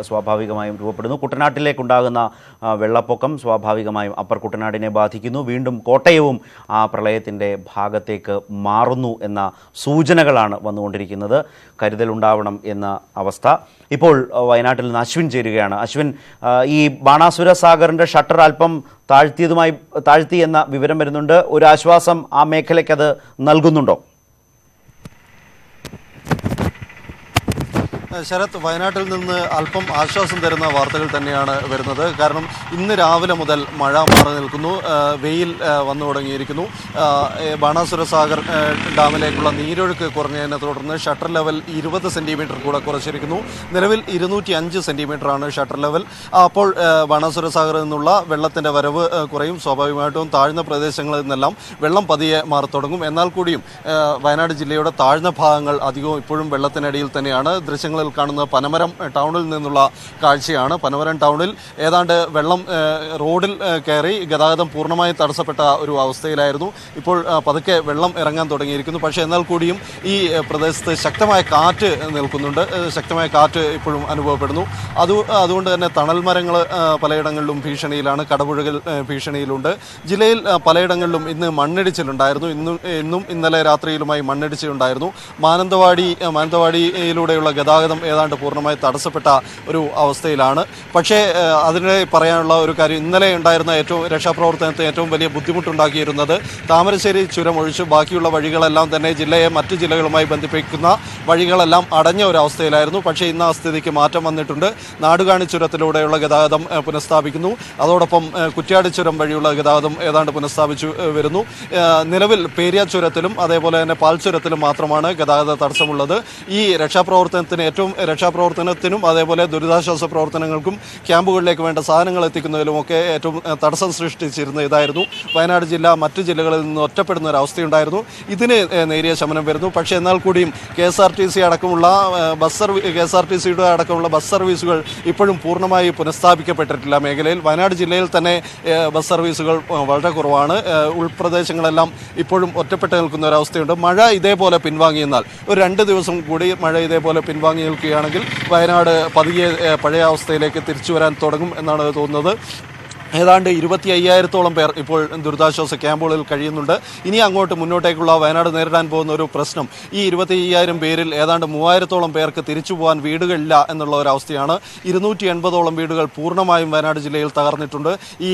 സ്വാഭാവികമായും രൂപപ്പെടുന്നു. കുട്ടനാട്ടിലേക്കുണ്ടാകുന്ന വെള്ളപ്പൊക്കം സ്വാഭാവികമായും അപ്പർ കുട്ടനാടിനെ ബാധിക്കുന്നു. വീണ്ടും കോട്ടയവും ആ പ്രളയത്തിൻ്റെ ഭാഗത്തേക്ക് മാറുന്നു എന്ന സൂചനകളാണ് വന്നുകൊണ്ടിരിക്കുന്നത്. കരുതലുണ്ടാവണം എന്ന അവസ്ഥ. ഇപ്പോൾ വയനാട്ടിൽ നിന്ന് അശ്വിൻ ചേരുകയാണ്. അശ്വിൻ, ഈ ബാണാസുര സാഗറിന്റെ ഷട്ടർ അല്പം താഴ്ത്തി എന്ന വിവരം വരുന്നുണ്ട്. ഒരു ആശ്വാസം ആ മേഖലയ്ക്ക് അത് നൽകുന്നുണ്ടോ? ശരത്, വയനാട്ടിൽ നിന്ന് അല്പം ആശ്വാസം തരുന്ന വാർത്തകൾ തന്നെയാണ് വരുന്നത്. കാരണം ഇന്ന് രാവിലെ മുതൽ മഴ മാറി നിൽക്കുന്നു, വെയിൽ വന്നു തുടങ്ങിയിരിക്കുന്നു. ബാണാസുര സാഗർ ഡാമിലേക്കുള്ള നീരൊഴുക്ക് കുറഞ്ഞതിനെ തുടർന്ന് ഷട്ടർ ലെവൽ 20 സെന്റിമീറ്റർ കൂടെ കുറച്ചിരിക്കുന്നു. നിലവിൽ 205 സെന്റിമീറ്ററാണ് ഷട്ടർ ലെവൽ. അപ്പോൾ ബാണാസുര സാഗറിൽ നിന്നുള്ള വെള്ളത്തിന്റെ വരവ് കുറയും. സ്വാഭാവികമായിട്ടും താഴ്ന്ന പ്രദേശങ്ങളിൽ നിന്നെല്ലാം വെള്ളം പതിയെ മാറി തുടങ്ങും. എന്നാൽ കൂടിയും വയനാട് ജില്ലയുടെ താഴ്ന്ന ഭാഗങ്ങൾ അധികവും ഇപ്പോഴും വെള്ളത്തിനടിയിൽ തന്നെയാണ്. ദൃശ്യങ്ങളിൽ കാണുന്ന പനമരം ടൗണിൽ നിന്നുള്ള കാഴ്ചയാണ്. പനമരം ടൗണിൽ ഏതാണ്ട് വെള്ളം റോഡിൽ കയറി ഗതാഗതം പൂർണ്ണമായി തടസ്സപ്പെട്ട ഒരു അവസ്ഥയിലായിരുന്നു. ഇപ്പോൾ പതുക്കെ വെള്ളം ഇറങ്ങാൻ തുടങ്ങിയിരിക്കുന്നു. പക്ഷേ എന്നാൽ കൂടിയും ഈ പ്രദേശത്ത് ശക്തമായ കാറ്റ് നിൽക്കുന്നുണ്ട്. ശക്തമായ കാറ്റ് ഇപ്പോഴും അനുഭവപ്പെടുന്നു. അതുകൊണ്ട് തന്നെ തണൽ മരങ്ങൾ പലയിടങ്ങളിലും ഭീഷണിയിലാണ്. കടപുഴകൾ ഭീഷണിയിലുണ്ട്. ജില്ലയിൽ പലയിടങ്ങളിലും ഇന്ന് മണ്ണിടിച്ചിലുണ്ടായിരുന്നു. ഇന്നും ഇന്നലെ രാത്രിയിലുമായി മണ്ണിടിച്ചിലുണ്ടായിരുന്നു. മാനന്തവാടിയിലൂടെയുള്ള ഗതാഗതം ഏതാണ്ട് പൂർണ്ണമായി തടസ്സപ്പെട്ട ഒരു അവസ്ഥയിലാണ്. പക്ഷേ അതിനിടെ പറയാനുള്ള ഒരു കാര്യം, ഇന്നലെ ഉണ്ടായിരുന്ന രക്ഷാപ്രവർത്തനത്തിന് ഏറ്റവും വലിയ ബുദ്ധിമുട്ടുണ്ടാക്കിയിരുന്നത് താമരശ്ശേരി ചുരം ഒഴിച്ച് ബാക്കിയുള്ള വഴികളെല്ലാം തന്നെ ജില്ലയെ മറ്റു ജില്ലകളുമായി ബന്ധിപ്പിക്കുന്ന വഴികളെല്ലാം അടഞ്ഞ ഒരു അവസ്ഥയിലായിരുന്നു. പക്ഷേ ഇന്ന് ആ സ്ഥിതിക്ക് മാറ്റം വന്നിട്ടുണ്ട്. നാടുകാണി ചുരത്തിലൂടെയുള്ള ഗതാഗതം പുനഃസ്ഥാപിക്കുന്നു. അതോടൊപ്പം കുറ്റ്യാടി ചുരം വഴിയുള്ള ഗതാഗതം ഏതാണ്ട് പുനഃസ്ഥാപിച്ചു വരുന്നു. നിലവിൽ പേരിയ ചുരത്തിലും അതേപോലെ തന്നെ പാൽ ചുരത്തിലും മാത്രമാണ് ഗതാഗത തടസ്സമുള്ളത്. ഈ രക്ഷാപ്രവർത്തനത്തിനും അതേപോലെ ദുരിതാശ്വാസ പ്രവർത്തനങ്ങൾക്കും ക്യാമ്പുകളിലേക്ക് വേണ്ട സാധനങ്ങൾ എത്തിക്കുന്നതിലുമൊക്കെ ഏറ്റവും തടസ്സം സൃഷ്ടിച്ചിരുന്ന ഇതായിരുന്നു. വയനാട് ജില്ല മറ്റു ജില്ലകളിൽ നിന്ന് ഒറ്റപ്പെടുന്ന ഒരു അവസ്ഥയുണ്ടായിരുന്നു. ഇതിന് നേരിയ ശമനം വരുന്നു. പക്ഷേ എന്നാൽ കൂടിയും KSRTCയുടെ അടക്കമുള്ള ബസ് സർവീസുകൾ ഇപ്പോഴും പൂർണ്ണമായി പുനഃസ്ഥാപിക്കപ്പെട്ടിട്ടില്ല. മേഖലയിൽ വയനാട് ജില്ലയിൽ തന്നെ ബസ് സർവീസുകൾ വളരെ കുറവാണ്. ഉൾപ്രദേശങ്ങളെല്ലാം ഇപ്പോഴും ഒറ്റപ്പെട്ട് നിൽക്കുന്ന ഒരവസ്ഥയുണ്ട്. മഴ ഇതേപോലെ പിൻവാങ്ങിയെന്നാൽ ഒരു 2 ദിവസം കൂടി മഴ ഇതേപോലെ പിൻവാങ്ങി നിൽക്കുകയാണെങ്കിൽ വയനാട് പതിയെ പഴയ അവസ്ഥയിലേക്ക് തിരിച്ചു വരാൻ തുടങ്ങും എന്നാണ് തോന്നുന്നത്. ഏതാണ്ട് 25,000-ഓളം പേർ ഇപ്പോൾ ദുരിതാശ്വാസ ക്യാമ്പുകളിൽ കഴിയുന്നുണ്ട്. ഇനി അങ്ങോട്ട് മുന്നോട്ടേക്കുള്ള വയനാട് നേരിടാൻ പോകുന്ന ഒരു പ്രശ്നം, ഈ 25,000 പേരിൽ ഏതാണ്ട് 3,000-ഓളം പേർക്ക് തിരിച്ചു പോകാൻ വീടുകളില്ല എന്നുള്ള ഒരവസ്ഥയാണ്. 280-ഓളം വീടുകൾ പൂർണ്ണമായും വയനാട് ജില്ലയിൽ തകർന്നിട്ടുണ്ട്. ഈ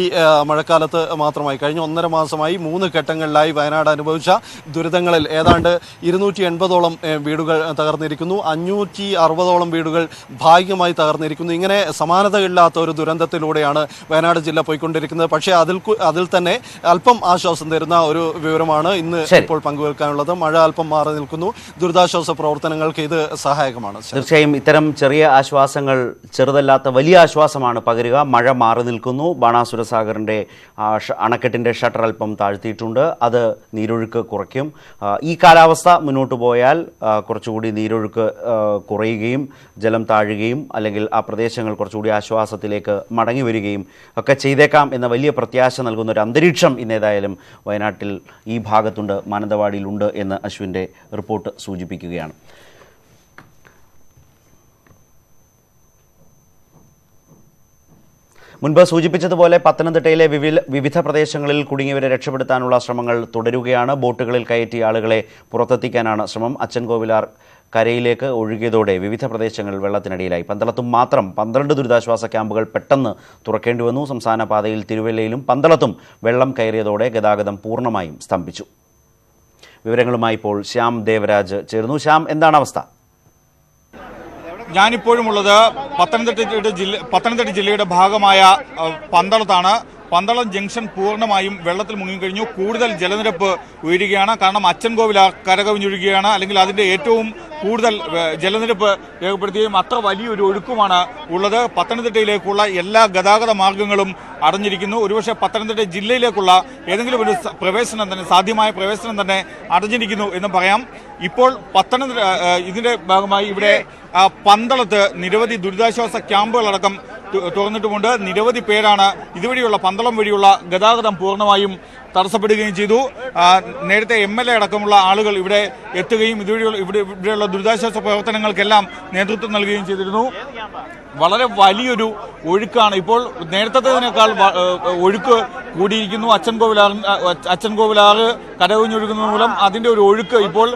മഴക്കാലത്ത് മാത്രമായി കഴിഞ്ഞ 1.5 മാസമായി 3 ഘട്ടങ്ങളിലായി വയനാട് അനുഭവിച്ച ദുരിതങ്ങളിൽ ഏതാണ്ട് 280-ഓളം വീടുകൾ തകർന്നിരിക്കുന്നു. 560-ഓളം വീടുകൾ ഭാഗികമായി തകർന്നിരിക്കുന്നു. ഇങ്ങനെ സമാനതയില്ലാത്ത ഒരു ദുരന്തത്തിലൂടെയാണ് വയനാട് ജില്ല പോയിക്കൊണ്ടിരിക്കുന്നത്. പക്ഷേ അതിൽ തന്നെ അല്പം ആശ്വാസം തരുന്ന ഒരു വിവരമാണ് ഇന്ന് ഇപ്പോൾ പങ്കുവെക്കാനുള്ളത്. മഴ അല്പം മാറി നിൽക്കുന്നു. ദുരിതാശ്വാസ പ്രവർത്തനങ്ങൾക്ക് ഇത് സഹായകമാണ്. തീർച്ചയായും ഇത്തരം ചെറിയ ആശ്വാസങ്ങൾ ചെറുതല്ലാത്ത വലിയ ആശ്വാസമാണ് പകരുക. മഴ മാറി നിൽക്കുന്നു. ബാണാസുര സാഗറിന്റെ അണക്കെട്ടിന്റെ ഷട്ടർ അല്പം താഴ്ത്തിയിട്ടുണ്ട്. അത് നീരൊഴുക്ക് കുറയ്ക്കും. ഈ കാലാവസ്ഥ മുന്നോട്ട് പോയാൽ കുറച്ചുകൂടി നീരൊഴുക്ക് കുറയുകയും ജലം താഴുകയും അല്ലെങ്കിൽ ആ പ്രദേശങ്ങൾ കുറച്ചുകൂടി ആശ്വാസത്തിലേക്ക് മടങ്ങി വരികയും ഒക്കെ ചെയ്തേക്കാം എന്ന വലിയ പ്രത്യാശ നൽകുന്ന ഒരു അന്തരീക്ഷം ഇന്നേതായാലും വയനാട്ടിൽ ഈ ഭാഗത്തുണ്ട്, മാനന്തവാടിയിലുണ്ട് എന്ന് അശ്വിൻ്റെ റിപ്പോർട്ട് സൂചിപ്പിക്കുകയാണ്. മുൻപ് സൂചിപ്പിച്ചതുപോലെ പത്തനംതിട്ടയിലെ വിവിധ പ്രദേശങ്ങളിൽ കുടുങ്ങിയവരെ രക്ഷപ്പെടുത്താനുള്ള ശ്രമങ്ങൾ തുടരുകയാണ്. ബോട്ടുകളിൽ കയറ്റിയ ആളുകളെ പുറത്തെത്തിക്കാനാണ് ശ്രമം. അച്ചൻകോവിലാർ കരയിലേക്ക് ഒഴുകിയതോടെ വിവിധ പ്രദേശങ്ങൾ വെള്ളത്തിനടിയിലായി. പന്തളത്തും മാത്രം 12 ദുരിതാശ്വാസ ക്യാമ്പുകൾ പെട്ടെന്ന് തുറക്കേണ്ടി വന്നു. സംസ്ഥാന പാതയിൽ തിരുവല്ലയിലും പന്തളത്തും വെള്ളം കയറിയതോടെ ഗതാഗതം പൂർണ്ണമായും സ്തംഭിച്ചു. വിവരങ്ങളുമായി ഇപ്പോൾ ശ്യാം ദേവരാജ് ചേർന്നു. ശ്യാം, എന്താണ് അവസ്ഥ? ഞാനിപ്പോഴും ഉള്ളത് പത്തനംതിട്ട ജില്ലയുടെ ഭാഗമായ പന്തളത്താണ്. പന്തളം ജംഗ്ഷൻ പൂർണ്ണമായും വെള്ളത്തിൽ മുങ്ങിക്കഴിഞ്ഞു. കൂടുതൽ ജലനിരപ്പ് ഉയരുകയാണ്. കാരണം അച്ചൻകോവിലാർ കരകവിഞ്ഞൊഴുകുകയാണ്. അല്ലെങ്കിൽ അതിന്റെ ഏറ്റവും കൂടുതൽ ജലനിരപ്പ് രേഖപ്പെടുത്തുകയും അത്ര വലിയൊരു ഒഴുക്കുമാണ് ഉള്ളത്. പത്തനംതിട്ടയിലേക്കുള്ള എല്ലാ ഗതാഗത മാർഗങ്ങളും അടഞ്ഞിരിക്കുന്നു. ഒരുപക്ഷെ പത്തനംതിട്ട ജില്ലയിലേക്കുള്ള ഏതെങ്കിലും ഒരു സാധ്യമായ പ്രവേശനം തന്നെ അടഞ്ഞിരിക്കുന്നു എന്ന് പറയാം. ഇപ്പോൾ പത്തനംതിട്ട ഇതിന്റെ ഭാഗമായി ഇവിടെ പന്തളത്ത് നിരവധി ദുരിതാശ്വാസ ക്യാമ്പുകളടക്കം തുറന്നിട്ടുമുണ്ട്. നിരവധി പേരാണ് ഇതുവഴിയുള്ള പന്തളം വഴിയുള്ള ഗതാഗതം പൂർണ്ണമായും തടസ്സപ്പെടുകയും ചെയ്തു. നേരത്തെ MLA അടക്കമുള്ള ആളുകൾ ഇവിടെ എത്തുകയും ഇവിടെയുള്ള ദുരിതാശ്വാസ പ്രവർത്തനങ്ങൾക്കെല്ലാം നേതൃത്വം നൽകുകയും ചെയ്തിരുന്നു. വളരെ വലിയൊരു ഒഴുക്കാണ് ഇപ്പോൾ. നേരത്തേതിനേക്കാൾ ഒഴുക്ക് കൂടിയിരിക്കുന്നു. അച്ചൻകോവിലാറ് കരകവിഞ്ഞൊഴുകുന്നത് മൂലം അതിന്റെ ഒരു ഒഴുക്ക് ഇപ്പോൾ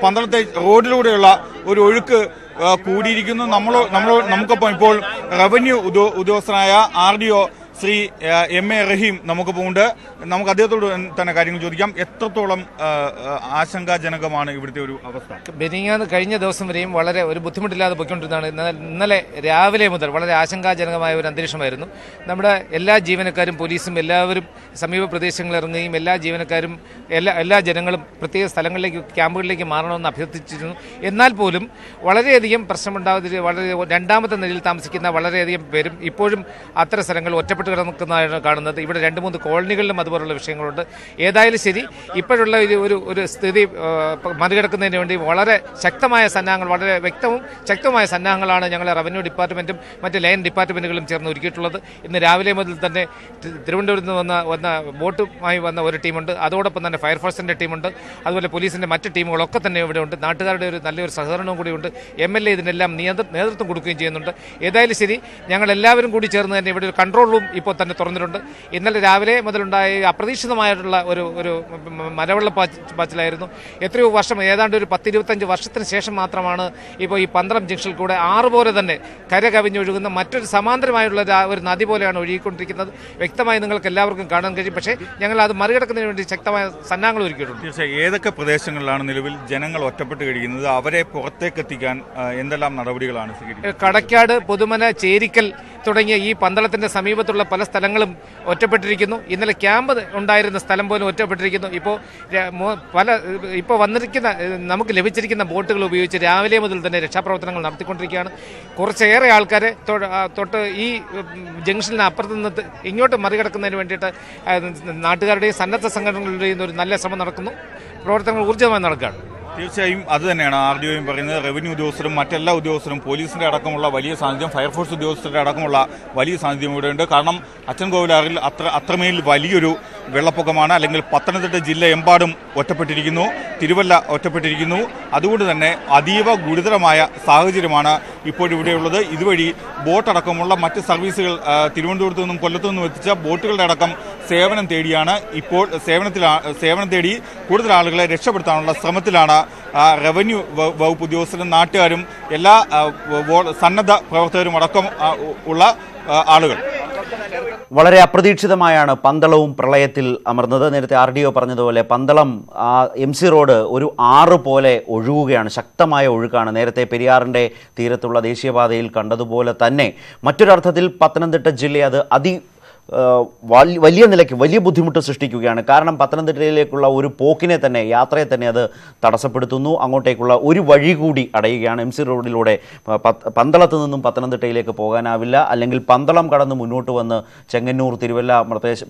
പന്തളത്തെ റോഡിലൂടെയുള്ള ഒരു ഒഴുക്ക് കൂടിയിരിക്കുന്നു. നമുക്കൊപ്പം ഇപ്പോൾ റവന്യൂ ഉദ്യോഗസ്ഥനായ RDO ശ്രീ MA റഹീം നമുക്കൊപ്പം ഉണ്ട്. നമുക്ക് അദ്ദേഹത്തോട് തന്നെ കാര്യങ്ങൾ ചോദിക്കാം. എത്രത്തോളം ആശങ്കാജനകമാണ് ഇവിടുത്തെ ഒരു അവസ്ഥ? കഴിഞ്ഞ ദിവസം വരെയും വളരെ ഒരു ബുദ്ധിമുട്ടില്ലാതെ പോയിക്കൊണ്ടിരുന്നതാണ്. ഇന്നലെ രാവിലെ മുതൽ വളരെ ആശങ്കാജനകമായ ഒരു അന്തരീക്ഷമായിരുന്നു. നമ്മുടെ എല്ലാ ജീവനക്കാരും പോലീസും എല്ലാവരും സമീപ പ്രദേശങ്ങളിൽ ഇറങ്ങുകയും എല്ലാ ജീവനക്കാരും എല്ലാ ജനങ്ങളും പ്രത്യേക സ്ഥലങ്ങളിലേക്ക് ക്യാമ്പുകളിലേക്ക് മാറണമെന്ന് അഭ്യർത്ഥിച്ചിരുന്നു. എന്നാൽ പോലും വളരെയധികം പ്രശ്നമുണ്ടാകുന്ന വളരെ രണ്ടാമത്തെ നിലയിൽ താമസിക്കുന്ന വളരെയധികം പേരും ഇപ്പോഴും അത്തരം സ്ഥലങ്ങൾ ഒറ്റപ്പെട്ട് കിടക്കുന്നതാണ് കാണുന്നത്. ഇവിടെ 2-3 കോളനികളിലും അതുപോലുള്ള വിഷയങ്ങളുണ്ട്. ഏതായാലും ശരി, ഇപ്പോഴുള്ള ഒരു സ്ഥിതി മറികടക്കുന്നതിന് വേണ്ടി വളരെ ശക്തമായ സന്നാഹങ്ങൾ, വളരെ വ്യക്തവും ശക്തമായ സന്നാഹങ്ങളാണ് ഞങ്ങളെ റവന്യൂ ഡിപ്പാർട്ട്മെന്റും മറ്റ് ലൈൻ ഡിപ്പാർട്ട്മെന്റുകളും ചേർന്ന് ഒരുക്കിയിട്ടുള്ളത്. ഇന്ന് രാവിലെ മുതൽ തന്നെ തിരുവനന്തപുരത്ത് നിന്ന് വന്ന ബോട്ടുമായി വന്ന ഒരു ടീമുണ്ട്. അതോടൊപ്പം തന്നെ ഫയർഫോഴ്സിന്റെ ടീമുണ്ട്. അതുപോലെ പോലീസിന്റെ മറ്റ് ടീമുകളൊക്കെ തന്നെ ഇവിടെ ഉണ്ട്. നാട്ടുകാരുടെ ഒരു നല്ലൊരു സഹകരണവും കൂടിയുണ്ട്. MLA ഇതിനെല്ലാം നേതൃത്വം കൊടുക്കുകയും ചെയ്യുന്നുണ്ട്. ഏതായാലും ശരി, ഞങ്ങൾ എല്ലാവരും കൂടി ചേർന്ന് തന്നെ ഇവിടെ ഒരു കൺട്രോൾ റൂം ഇപ്പോൾ തന്നെ തുറന്നിട്ടുണ്ട്. ഇന്നലെ രാവിലെ മുതലുണ്ടായ അപ്രതീക്ഷിതമായിട്ടുള്ള ഒരു മലവെള്ളപ്പാച്ചിലായിരുന്നു. എത്രയോ വർഷം, ഏതാണ്ട് ഒരു 10-25 വർഷത്തിന് ശേഷം മാത്രമാണ് ഇപ്പോൾ ഈ പന്തളം ജംഗ്ഷനിൽ കൂടെ ആറ് പോലെ തന്നെ കര കവിഞ്ഞൊഴുകുന്ന മറ്റൊരു സമാന്തരമായുള്ള ഒരു നദി പോലെയാണ് ഒഴുകിക്കൊണ്ടിരിക്കുന്നത്. വ്യക്തമായി നിങ്ങൾക്ക് എല്ലാവർക്കും കാണാൻ കഴിയും. പക്ഷേ ഞങ്ങൾ അത് മറികടക്കുന്നതിന് വേണ്ടി ശക്തമായ സന്നാഹങ്ങൾ ഒരുക്കിയിട്ടുണ്ട്. തീർച്ചയായും ഏതൊക്കെ പ്രദേശങ്ങളിലാണ് നിലവിൽ ജനങ്ങൾ ഒറ്റപ്പെട്ട് കഴിയുന്നത്? അവരെ പുറത്തേക്ക് എത്തിക്കാൻ എന്തെല്ലാം നടപടികളാണ് സ്വീകരിക്കുന്നത്? കടക്കാട്, പൊതുമന, ചേരിക്കൽ തുടങ്ങിയ ഈ പന്തളത്തിന്റെ സമീപത്തുള്ള പല സ്ഥലങ്ങളും ഒറ്റപ്പെട്ടിരിക്കുന്നു. ഇന്നലെ ക്യാമ്പ് ഉണ്ടായിരുന്ന സ്ഥലം പോലും ഒറ്റപ്പെട്ടിരിക്കുന്നു. ഇപ്പോൾ വന്നിരിക്കുന്ന നമുക്ക് ലഭിച്ചിരിക്കുന്ന ബോട്ടുകൾ ഉപയോഗിച്ച് രാവിലെ മുതൽ തന്നെ രക്ഷാപ്രവർത്തനങ്ങൾ നടത്തിക്കൊണ്ടിരിക്കുകയാണ്. കുറച്ചേറെ ആൾക്കാരെ തൊട്ട് ഈ ജംഗ്ഷനിന് അപ്പുറത്ത് നിന്ന് ഇങ്ങോട്ട് മറികടക്കുന്നതിന് വേണ്ടിയിട്ട് നാട്ടുകാരുടെയും സന്നദ്ധ സംഘടനകളുടെയും ഒരു നല്ല ശ്രമം നടക്കുന്നു. പ്രവർത്തനങ്ങൾ ഊർജിതമായി നടക്കുകയാണ്. തീർച്ചയായും അത് തന്നെയാണ് RDOയും പറയുന്നത്. റവന്യൂ ഉദ്യോഗസ്ഥരും മറ്റെല്ലാ ഉദ്യോഗസ്ഥരും പോലീസിന്റെ അടക്കമുള്ള വലിയ സാന്നിധ്യം, ഫയർഫോഴ്സ് ഉദ്യോഗസ്ഥരുടെ അടക്കമുള്ള വലിയ സാന്നിധ്യം ഇവിടെയുണ്ട്. കാരണം അച്ചൻകോവിലാറിൽ അത്രമേൽ വലിയൊരു വെള്ളപ്പൊക്കമാണ്. അല്ലെങ്കിൽ പത്തനംതിട്ട ജില്ല എമ്പാടും ഒറ്റപ്പെട്ടിരിക്കുന്നു, തിരുവല്ല ഒറ്റപ്പെട്ടിരിക്കുന്നു. അതുകൊണ്ട് തന്നെ അതീവ ഗുരുതരമായ സാഹചര്യമാണ് ഇപ്പോഴിവിടെയുള്ളത്. ഇതുവഴി ബോട്ടടക്കമുള്ള മറ്റ് സർവീസുകൾ തിരുവനന്തപുരത്തു നിന്നും കൊല്ലത്തു നിന്നും എത്തിച്ച ബോട്ടുകളുടെ അടക്കം സേവനം തേടിയാണ് ഇപ്പോൾ സേവനം തേടി കൂടുതൽ ആളുകളെ രക്ഷപ്പെടുത്താനുള്ള ശ്രമത്തിലാണ് റവന്യൂ വകുപ്പ് ഉദ്യോഗസ്ഥരും നാട്ടുകാരും എല്ലാ സന്നദ്ധ പ്രവർത്തകരും അടക്കം ഉള്ള ആളുകൾ. വളരെ അപ്രതീക്ഷിതമായാണ് പന്തളവും പ്രളയത്തിൽ അമർന്നത്. നേരത്തെ RDO പറഞ്ഞതുപോലെ പന്തളം MC റോഡ് ഒരു ആറ് പോലെ ഒഴുകുകയാണ്. ശക്തമായ ഒഴുക്കാണ്. നേരത്തെ പെരിയാറിൻ്റെ തീരത്തുള്ള ദേശീയപാതയിൽ കണ്ടതുപോലെ തന്നെ മറ്റൊരർത്ഥത്തിൽ പത്തനംതിട്ട ജില്ലയെ അത് വലിയ നിലയ്ക്ക് വലിയ ബുദ്ധിമുട്ട് സൃഷ്ടിക്കുകയാണ്. കാരണം പത്തനംതിട്ടയിലേക്കുള്ള ഒരു പോക്കിനെ തന്നെ, യാത്രയെ തന്നെ അത് തടസ്സപ്പെടുത്തുന്നു. അങ്ങോട്ടേക്കുള്ള ഒരു വഴി കൂടി അടയുകയാണ്. MC റോഡിലൂടെ പന്തളത്ത് നിന്നും പത്തനംതിട്ടയിലേക്ക് പോകാനാവില്ല. അല്ലെങ്കിൽ പന്തളം കടന്ന് മുന്നോട്ട് വന്ന് ചെങ്ങന്നൂർ, തിരുവല്ല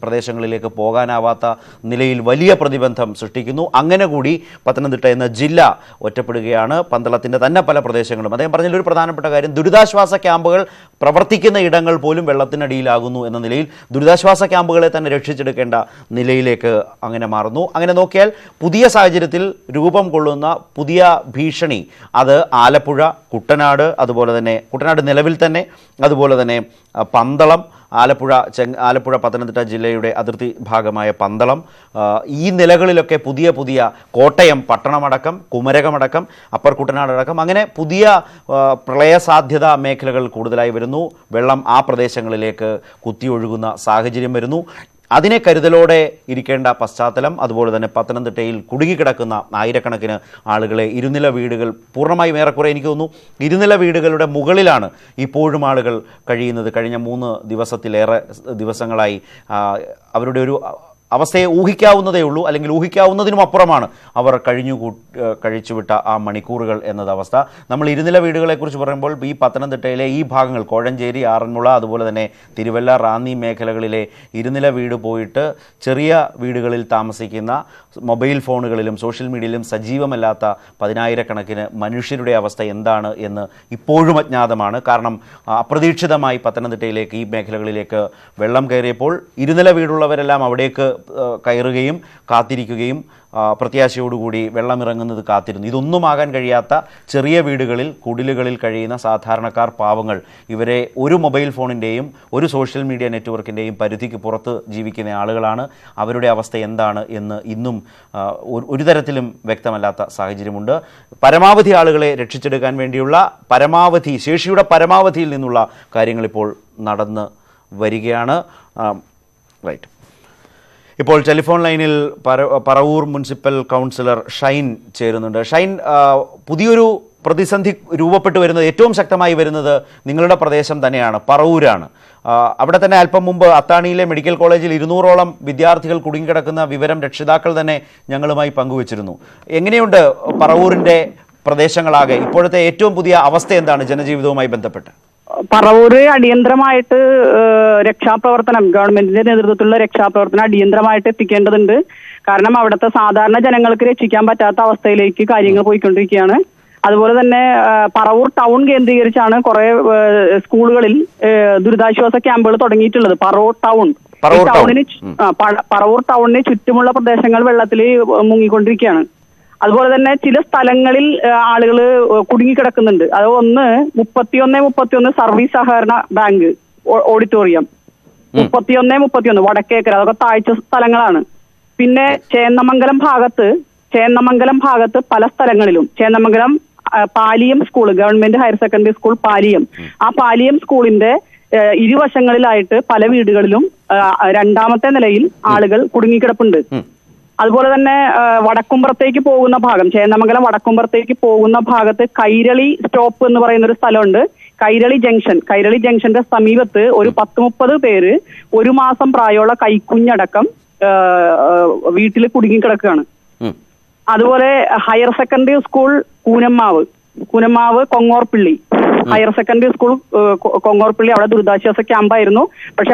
പ്രദേശങ്ങളിലേക്ക് പോകാനാവാത്ത നിലയിൽ വലിയ പ്രതിബന്ധം സൃഷ്ടിക്കുന്നു. അങ്ങനെ കൂടി പത്തനംതിട്ട എന്ന ജില്ല ഒറ്റപ്പെടുകയാണ്. പന്തളത്തിൻ്റെ തന്നെ പല പ്രദേശങ്ങളും. അദ്ദേഹം പറഞ്ഞതിലൊരു പ്രധാനപ്പെട്ട കാര്യം, ദുരിതാശ്വാസ ക്യാമ്പുകൾ പ്രവർത്തിക്കുന്ന ഇടങ്ങൾ പോലും വെള്ളത്തിനടിയിലാകുന്നു എന്ന നിലയിൽ ദുരിതാശ്വാസ ക്യാമ്പുകളെ തന്നെ രക്ഷിച്ചെടുക്കേണ്ട നിലയിലേക്ക് അങ്ങനെ മാറുന്നു. അങ്ങനെ നോക്കിയാൽ പുതിയ സാഹചര്യത്തിൽ രൂപം കൊള്ളുന്ന പുതിയ ഭീഷണി അത് ആലപ്പുഴ, കുട്ടനാട്, അതുപോലെ തന്നെ കുട്ടനാട് നിലവിൽ തന്നെ, അതുപോലെ തന്നെ പന്തളം, ആലപ്പുഴ പത്തനംതിട്ട ജില്ലയുടെ അതിർത്തി ഭാഗമായ പന്തളം, ഈ നിലകളിലൊക്കെ പുതിയ കോട്ടയം പട്ടണമടക്കം, കുമരകമടക്കം, അപ്പർ കുട്ടനാടടക്കം അങ്ങനെ പുതിയ പ്രളയസാധ്യത മേഖലകൾ കൂടുതലായി വരുന്നു. വെള്ളം ആ പ്രദേശങ്ങളിലേക്ക് കുത്തിയൊഴുകുന്ന സാഹചര്യം വരുന്നു. അതിനെ കരുതലോടെ ഇരിക്കേണ്ട പശ്ചാത്തലം. അതുപോലെ തന്നെ പത്തനംതിട്ടയിൽ കുടുങ്ങിക്കിടക്കുന്ന ആയിരക്കണക്കിന് ആളുകളെ, ഇരുനില വീടുകൾ പൂർണ്ണമായും ഏറെക്കുറെ എനിക്ക് തോന്നുന്നു ഇരുനില വീടുകളുടെ മുകളിലാണ് ഇപ്പോഴും ആളുകൾ കഴിയുന്നത്. കഴിഞ്ഞ 3 ദിവസത്തിലേറെ ദിവസങ്ങളായി അവരുടെ ഒരു അവസ്ഥയെ ഊഹിക്കാവുന്നതേ ഉള്ളൂ, അല്ലെങ്കിൽ ഊഹിക്കാവുന്നതിനും അപ്പുറമാണ് അവർ കഴിച്ചുവിട്ട ആ മണിക്കൂറുകൾ എന്നത് അവസ്ഥ. നമ്മൾ ഇരുനില വീടുകളെക്കുറിച്ച് പറയുമ്പോൾ ഈ പത്തനംതിട്ടയിലെ ഈ ഭാഗങ്ങൾ കോഴഞ്ചേരി, ആറന്മുള, അതുപോലെ തന്നെ തിരുവല്ല, റാന്നി മേഖലകളിലെ ഇരുനില വീട് പോയിട്ട് ചെറിയ വീടുകളിൽ താമസിക്കുന്ന, മൊബൈൽ ഫോണുകളിലും സോഷ്യൽ മീഡിയയിലും സജീവമല്ലാത്ത പതിനായിരക്കണക്കിന് മനുഷ്യരുടെ അവസ്ഥ എന്താണ് എന്ന് ഇപ്പോഴും അജ്ഞാതമാണ്. കാരണം അപ്രതീക്ഷിതമായി പത്തനംതിട്ടയിലേക്ക് ഈ മേഖലകളിലേക്ക് വെള്ളം കയറിയപ്പോൾ ഇരുനില വീടുള്ളവരെല്ലാം അവിടേക്ക് കയറുകയും കാത്തിരിക്കുകയും പ്രത്യാശയോടുകൂടി വെള്ളമിറങ്ങുന്നത് കാത്തിരുന്നു. ഇതൊന്നുമാകാൻ കഴിയാത്ത ചെറിയ വീടുകളിൽ, കുടിലുകളിൽ കഴിയുന്ന സാധാരണക്കാർ, പാവങ്ങൾ, ഇവരെ ഒരു മൊബൈൽ ഫോണിൻ്റെയും ഒരു സോഷ്യൽ മീഡിയ നെറ്റ്വർക്കിൻ്റെയും പരിധിക്ക് പുറത്ത് ജീവിക്കുന്ന ആളുകളാണ്. അവരുടെ അവസ്ഥ എന്താണ് എന്ന് ഇന്നും ഒരു തരത്തിലും വ്യക്തമല്ലാത്ത സാഹചര്യമുണ്ട്. പരമാവധി ആളുകളെ രക്ഷിച്ചെടുക്കാൻ വേണ്ടിയുള്ള ശേഷിയുടെ പരമാവധിയിൽ നിന്നുള്ള കാര്യങ്ങളിപ്പോൾ നടന്ന് വരികയാണ്. റൈറ്റ്. ഇപ്പോൾ ടെലിഫോൺ ലൈനിൽ പറവൂർ മുനിസിപ്പൽ കൗൺസിലർ ഷൈൻ ചേരുന്നുണ്ട്. ഷൈൻ, പുതിയൊരു പ്രതിസന്ധി രൂപപ്പെട്ടു വരുന്നത്, ഏറ്റവും ശക്തമായി വരുന്നത് നിങ്ങളുടെ പ്രദേശം തന്നെയാണ്, പറവൂരാണ്. അവിടെ തന്നെ അല്പം മുമ്പ് അത്താണിയിലെ മെഡിക്കൽ കോളേജിൽ 200ഓളം വിദ്യാർത്ഥികൾ കുടുങ്ങിക്കിടക്കുന്ന വിവരം രക്ഷിതാക്കൾ തന്നെ ഞങ്ങളുമായി പങ്കുവച്ചിരുന്നു. എങ്ങനെയുണ്ട് പറവൂരിൻ്റെ പ്രദേശങ്ങളാകെ? ഇപ്പോഴത്തെ ഏറ്റവും പുതിയ അവസ്ഥ എന്താണ് ജനജീവിതവുമായി ബന്ധപ്പെട്ട്? പറവൂര് അടിയന്തരമായിട്ട് രക്ഷാപ്രവർത്തനം, ഗവൺമെന്റിന്റെ നേതൃത്വത്തിലുള്ള രക്ഷാപ്രവർത്തനം അടിയന്തരമായിട്ട് എത്തിക്കേണ്ടതുണ്ട്. കാരണം അവിടുത്തെ സാധാരണ ജനങ്ങൾക്ക് രക്ഷിക്കാൻ പറ്റാത്ത അവസ്ഥയിലേക്ക് കാര്യങ്ങൾ പോയിക്കൊണ്ടിരിക്കുകയാണ്. അതുപോലെ തന്നെ പറവൂർ ടൗൺ കേന്ദ്രീകരിച്ചാണ് കുറെ സ്കൂളുകളിൽ ദുരിതാശ്വാസ ക്യാമ്പുകൾ തുടങ്ങിയിട്ടുള്ളത്. പറവൂർ ടൗണിന് ചുറ്റുമുള്ള പ്രദേശങ്ങൾ വെള്ളത്തിൽ മുങ്ങിക്കൊണ്ടിരിക്കുകയാണ്. അതുപോലെ തന്നെ ചില സ്ഥലങ്ങളിൽ ആളുകൾ കുടുങ്ങിക്കിടക്കുന്നുണ്ട്. അത് ഒന്ന് 31 സർവീസ് സഹകരണ ബാങ്ക് ഓഡിറ്റോറിയം, 31 വടക്കേക്കര, അതൊക്കെ താഴ്ച സ്ഥലങ്ങളാണ്. പിന്നെ ചേന്നമംഗലം ഭാഗത്ത് പല സ്ഥലങ്ങളിലും, Chendamangalam Paliyam school, government higher secondary school Paliyam, ആ പാലിയം സ്കൂളിന്റെ ഇരുവശങ്ങളിലായിട്ട് പല വീടുകളിലും 2ാമത്തെ നിലയിൽ ആളുകൾ കുടുങ്ങിക്കിടപ്പുണ്ട്. അതുപോലെ തന്നെ വടക്കുംപുറത്തേക്ക് പോകുന്ന ഭാഗം, ചേന്നമംഗലം വടക്കുംപുറത്തേക്ക് പോകുന്ന ഭാഗത്ത് കൈരളി സ്റ്റോപ്പ് എന്ന് പറയുന്ന ഒരു സ്ഥലമുണ്ട്. കൈരളി ജംഗ്ഷന്റെ സമീപത്ത് ഒരു 10-30 പേര് 1 മാസം പ്രായമുള്ള കൈക്കുഞ്ഞടക്കം വീട്ടിൽ കുടുങ്ങിക്കിടക്കുകയാണ്. അതുപോലെ higher secondary school Koonammavu Kongorpilly higher secondary school Kongorpilly, അവിടെ ദുരിതാശ്വാസ ക്യാമ്പായിരുന്നു. പക്ഷെ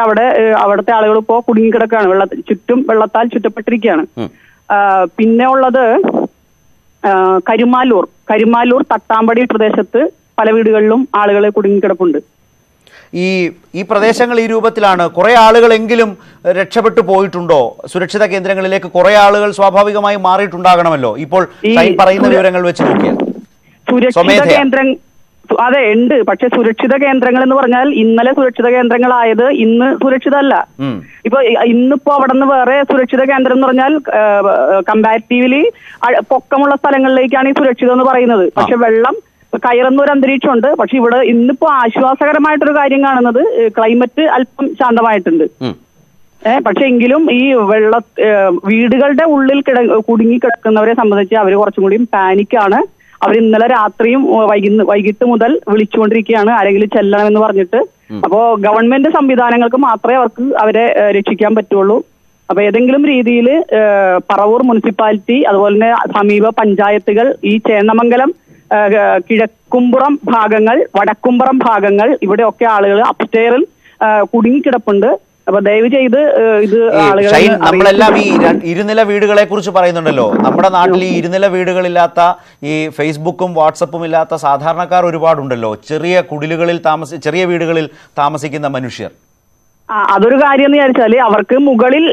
അവിടുത്തെ ആളുകൾ ഇപ്പോൾ കുടുങ്ങിക്കിടക്കുകയാണ്, ചുറ്റും വെള്ളത്താൽ ചുറ്റപ്പെട്ടിരിക്കുകയാണ്. പിന്നെ ഉള്ളത് കരുമാലൂർ തട്ടാമ്പടി പ്രദേശത്ത് പല വീടുകളിലും ആളുകളെ കുടുങ്ങിക്കിടപ്പുണ്ട്. ഈ പ്രദേശങ്ങൾ ഈ രൂപത്തിലാണ്. കുറെ ആളുകളെങ്കിലും രക്ഷപ്പെട്ടു പോയിട്ടുണ്ടോ? സുരക്ഷിത കേന്ദ്രങ്ങളിലേക്ക് കുറെ ആളുകൾ സ്വാഭാവികമായി മാറിയിട്ടുണ്ടാകണമല്ലോ. ഇപ്പോൾ പറയുന്ന വിവരങ്ങൾ വെച്ച് നോക്കിയാൽ സുരക്ഷിത കേന്ദ്രം അതെ ഉണ്ട്. പക്ഷെ സുരക്ഷിത കേന്ദ്രങ്ങൾ എന്ന് പറഞ്ഞാൽ ഇന്നലെ സുരക്ഷിത കേന്ദ്രങ്ങളായത് ഇന്ന് സുരക്ഷിതമല്ല. ഇന്നിപ്പോ അവിടെ നിന്ന് വേറെ സുരക്ഷിത കേന്ദ്രം എന്ന് പറഞ്ഞാൽ കമ്പാരിറ്റീവ്ലി പൊക്കമുള്ള സ്ഥലങ്ങളിലേക്കാണ് ഈ സുരക്ഷിതം എന്ന് പറയുന്നത്. പക്ഷെ വെള്ളം കയറുന്ന ഒരു അന്തരീക്ഷമുണ്ട്. പക്ഷെ ഇവിടെ ഇന്നിപ്പോ ആശ്വാസകരമായിട്ടൊരു കാര്യം കാണുന്നത് ക്ലൈമറ്റ് അല്പം ശാന്തമായിട്ടുണ്ട്. പക്ഷെ എങ്കിലും ഈ വീടുകളുടെ ഉള്ളിൽ കുടുങ്ങി കിടക്കുന്നവരെ സംബന്ധിച്ച് അവർ കുറച്ചും കൂടി പാനിക്കാണ്. അവർ ഇന്നലെ രാത്രിയും വൈകിട്ട് മുതൽ വിളിച്ചുകൊണ്ടിരിക്കുകയാണ് ആരെങ്കിലും ചെല്ലണമെന്ന് പറഞ്ഞിട്ട്. അപ്പോ ഗവൺമെന്റ് സംവിധാനങ്ങൾക്ക് മാത്രമേ അവരെ രക്ഷിക്കാൻ പറ്റുള്ളൂ. അപ്പൊ ഏതെങ്കിലും രീതിയിൽ പറവൂർ മുനിസിപ്പാലിറ്റി, അതുപോലെ തന്നെ സമീപ പഞ്ചായത്തുകൾ, ഈ ചേന്നമംഗലം കിഴക്കുംപുറം ഭാഗങ്ങൾ, വടക്കുംപുറം ഭാഗങ്ങൾ, ഇവിടെയൊക്കെ ആളുകൾ അപ്സ്റ്റെയറിൽ കുടുങ്ങിക്കിടപ്പുണ്ട്. അപ്പൊ ദയവ് ചെയ്ത് ഇത് നമ്മളെല്ലാം ഈ ഇരുനില വീടുകളെ കുറിച്ച് പറയുന്നുണ്ടല്ലോ. നമ്മുടെ നാട്ടിൽ ഈ ഇരുനില വീടുകളില്ലാത്ത, ഈ ഫേസ്ബുക്കും വാട്സപ്പും ഇല്ലാത്ത സാധാരണക്കാർ ഒരുപാടുണ്ടല്ലോ. ചെറിയ കുടിലുകളിൽ ചെറിയ വീടുകളിൽ താമസിക്കുന്ന മനുഷ്യർ. അതൊരു കാര്യം എന്ന് വിചാരിച്ചാല് അവർക്ക് മുകളിൽ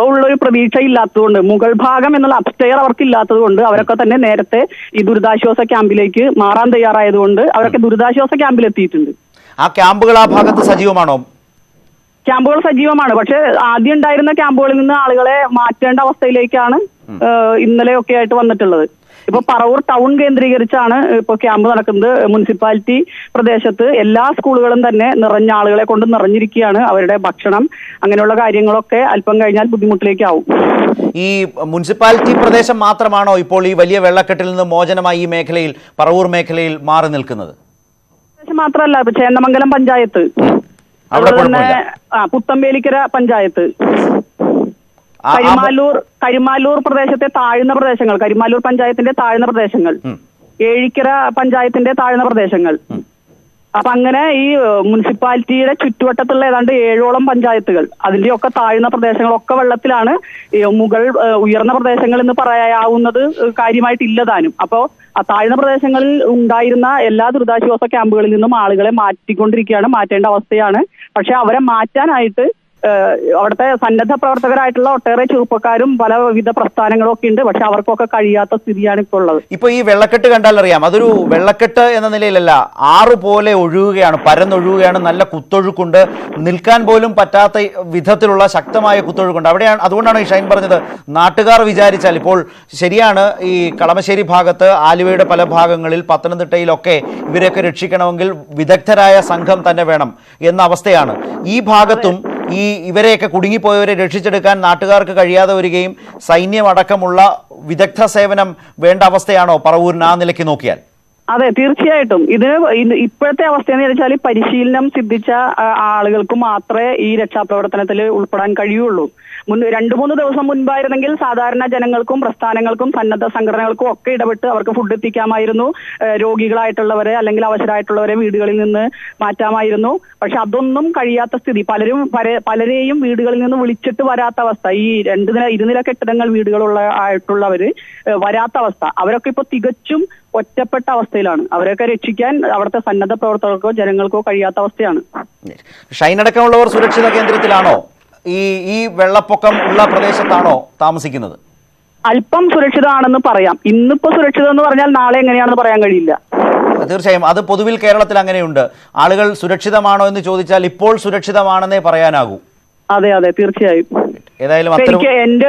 ഉള്ളൊരു പ്രതീക്ഷ ഇല്ലാത്തതുകൊണ്ട്, മുകൾ ഭാഗം എന്നുള്ള അപ്സ്റ്റെയർ അവർക്ക് ഇല്ലാത്തത് കൊണ്ട് അവരൊക്കെ തന്നെ നേരത്തെ ഈ ദുരിതാശ്വാസ ക്യാമ്പിലേക്ക് മാറാൻ തയ്യാറായതുകൊണ്ട് അവരൊക്കെ ദുരിതാശ്വാസ ക്യാമ്പിൽ എത്തിയിട്ടുണ്ട്. ആ ക്യാമ്പുകൾ ആ ഭാഗത്ത് സജീവമാണോ? ക്യാമ്പുകൾ സജീവമാണ്. പക്ഷെ ആദ്യം ഉണ്ടായിരുന്ന ക്യാമ്പുകളിൽ നിന്ന് ആളുകളെ മാറ്റേണ്ട അവസ്ഥയിലേക്കാണ് ഇന്നലെയൊക്കെ ആയിട്ട് വന്നിട്ടുള്ളത്. ഇപ്പൊ പറവൂർ ടൗൺ കേന്ദ്രീകരിച്ചാണ് ഇപ്പൊ ക്യാമ്പ് നടക്കുന്നത്. മുനിസിപ്പാലിറ്റി പ്രദേശത്ത് എല്ലാ സ്കൂളുകളും തന്നെ നിറഞ്ഞ ആളുകളെ കൊണ്ട് നിറഞ്ഞിരിക്കുകയാണ്. അവരുടെ ഭക്ഷണം അങ്ങനെയുള്ള കാര്യങ്ങളൊക്കെ അല്പം കഴിഞ്ഞാൽ ബുദ്ധിമുട്ടിലേക്കാവും. ഈ മുനിസിപ്പാലിറ്റി പ്രദേശം മാത്രമാണോ ഇപ്പോൾ ഈ വലിയ വെള്ളക്കെട്ടിൽ നിന്ന് മോചനമായി ഈ മേഖലയിൽ, പറവൂർ മേഖലയിൽ മാറി നിൽക്കുന്നത്? മാത്രമല്ല, ഇപ്പൊ ചേന്നമംഗലം പഞ്ചായത്ത്, അതുപോലെ തന്നെ പുത്തമ്പേലിക്കര പഞ്ചായത്ത്, കരിമാലൂർ പ്രദേശത്തെ താഴ്ന്ന പ്രദേശങ്ങൾ, കരിമാലൂർ പഞ്ചായത്തിന്റെ താഴ്ന്ന പ്രദേശങ്ങൾ, ഏഴിക്കര പഞ്ചായത്തിന്റെ താഴ്ന്ന പ്രദേശങ്ങൾ. അപ്പൊ അങ്ങനെ ഈ മുനിസിപ്പാലിറ്റിയുടെ ചുറ്റുവട്ടത്തുള്ള ഏതാണ്ട് 7ഓളം പഞ്ചായത്തുകൾ, അതിന്റെയൊക്കെ താഴ്ന്ന പ്രദേശങ്ങളൊക്കെ വെള്ളത്തിലാണ്. ഉയർന്ന പ്രദേശങ്ങൾ എന്ന് പറയാവുന്നത് കാര്യമായിട്ടില്ലതാനും. അപ്പോൾ ആ താഴ്ന്ന പ്രദേശങ്ങളിൽ ഉണ്ടായിരുന്ന എല്ലാ ദുരിതാശ്വാസ ക്യാമ്പുകളിൽ നിന്നും ആളുകളെ മാറ്റിക്കൊണ്ടിരിക്കുകയാണ്, മാറ്റേണ്ട അവസ്ഥയാണ്. പക്ഷെ അവരെ മാറ്റാനായിട്ട് അവിടുത്തെ സന്നദ്ധ പ്രവർത്തകരായിട്ടുള്ള ഒട്ടേറെ ചെറുപ്പക്കാരും പലവിധ പ്രസ്ഥാനങ്ങളും ഒക്കെ ഉണ്ട്. പക്ഷെ അവർക്കൊക്കെ കഴിയാത്ത സ്ഥിതിയാണ് ഇപ്പോൾ ഉള്ളത്. ഇപ്പൊ ഈ വെള്ളക്കെട്ട് കണ്ടാൽ അറിയാം, അതൊരു വെള്ളക്കെട്ട് എന്ന നിലയിലല്ല, ആറ് പോലെ ഒഴുകുകയാണ്, പരന്നൊഴുകുകയാണ്. നല്ല കുത്തൊഴുക്കുണ്ട്, നിൽക്കാൻ പോലും പറ്റാത്ത വിധത്തിലുള്ള ശക്തമായ കുത്തൊഴുക്കുണ്ട് അവിടെയാണ്. അതുകൊണ്ടാണ് ഈ ഷൈൻ പറഞ്ഞത്, നാട്ടുകാർ വിചാരിച്ചാൽ ഇപ്പോൾ ശരിയാണ്, ഈ കളമശ്ശേരി ഭാഗത്ത്, ആലുവയുടെ പല ഭാഗങ്ങളിൽ, പത്തനംതിട്ടയിലൊക്കെ ഇവരെയൊക്കെ രക്ഷിക്കണമെങ്കിൽ വിദഗ്ധരായ സംഘം തന്നെ വേണം എന്ന അവസ്ഥയാണ്. ഈ ഭാഗത്തും ഇവരെയൊക്കെ കുടുങ്ങിപ്പോയവരെ രക്ഷിച്ചെടുക്കാൻ നാട്ടുകാർക്ക് കഴിയാതെ വരികയും സൈന്യമടക്കമുള്ള വിദഗ്ധ സേവനം വേണ്ട അവസ്ഥയാണോ പറവൂരിന് ആ നിലയ്ക്ക് നോക്കിയാൽ? അതെ, തീർച്ചയായിട്ടും. ഇപ്പോഴത്തെ അവസ്ഥ എന്ന് വെച്ചാൽ പരിശീലനം സിദ്ധിച്ച ആളുകൾക്ക് മാത്രമേ ഈ രക്ഷാപ്രവർത്തനത്തിൽ ഉൾപ്പെടാൻ കഴിയുള്ളൂ. 2-3 ദിവസം മുൻപായിരുന്നെങ്കിൽ സാധാരണ ജനങ്ങൾക്കും പ്രസ്ഥാനങ്ങൾക്കും സന്നദ്ധ സംഘടനകൾക്കും ഒക്കെ ഇടപെട്ട് അവർക്ക് ഫുഡ് എത്തിക്കാമായിരുന്നു, രോഗികളായിട്ടുള്ളവരെ അല്ലെങ്കിൽ അവശരായിട്ടുള്ളവരെ വീടുകളിൽ നിന്ന് മാറ്റാമായിരുന്നു. പക്ഷെ അതൊന്നും കഴിയാത്ത സ്ഥിതി. പലരെയും വീടുകളിൽ നിന്ന് വിളിച്ചിട്ട് വരാത്ത അവസ്ഥ. ഈ 2-നില കെട്ടിടങ്ങൾ ആയിട്ടുള്ളവര് വരാത്ത അവസ്ഥ. അവരൊക്കെ ഇപ്പൊ തികച്ചും ഒറ്റപ്പെട്ട അവസ്ഥയിലാണ്. അവരെയൊക്കെ രക്ഷിക്കാൻ അവിടുത്തെ സന്നദ്ധ പ്രവർത്തകർക്കോ ജനങ്ങൾക്കോ കഴിയാത്ത അവസ്ഥയാണ്. ഷൈനടക്കമുള്ളവർ സുരക്ഷിത കേന്ദ്രത്തിലാണോ, ഈ വെള്ളപ്പൊക്കം ഉള്ള പ്രദേശത്താണോ താമസിക്കുന്നത്? അല്പം സുരക്ഷിതമാണെന്ന് പറയാം. ഇന്നിപ്പോ സുരക്ഷിതം എന്ന് പറഞ്ഞാൽ നാളെ എങ്ങനെയാണെന്ന് പറയാൻ കഴിയില്ല. തീർച്ചയായും അത് പൊതുവിൽ കേരളത്തിൽ അങ്ങനെയുണ്ട്. ആളുകൾ സുരക്ഷിതമാണോ എന്ന് ചോദിച്ചാൽ ഇപ്പോൾ സുരക്ഷിതമാണെന്നേ പറയാനാകൂ. അതെ, തീർച്ചയായും. ഏതായാലും എനിക്ക് എന്റെ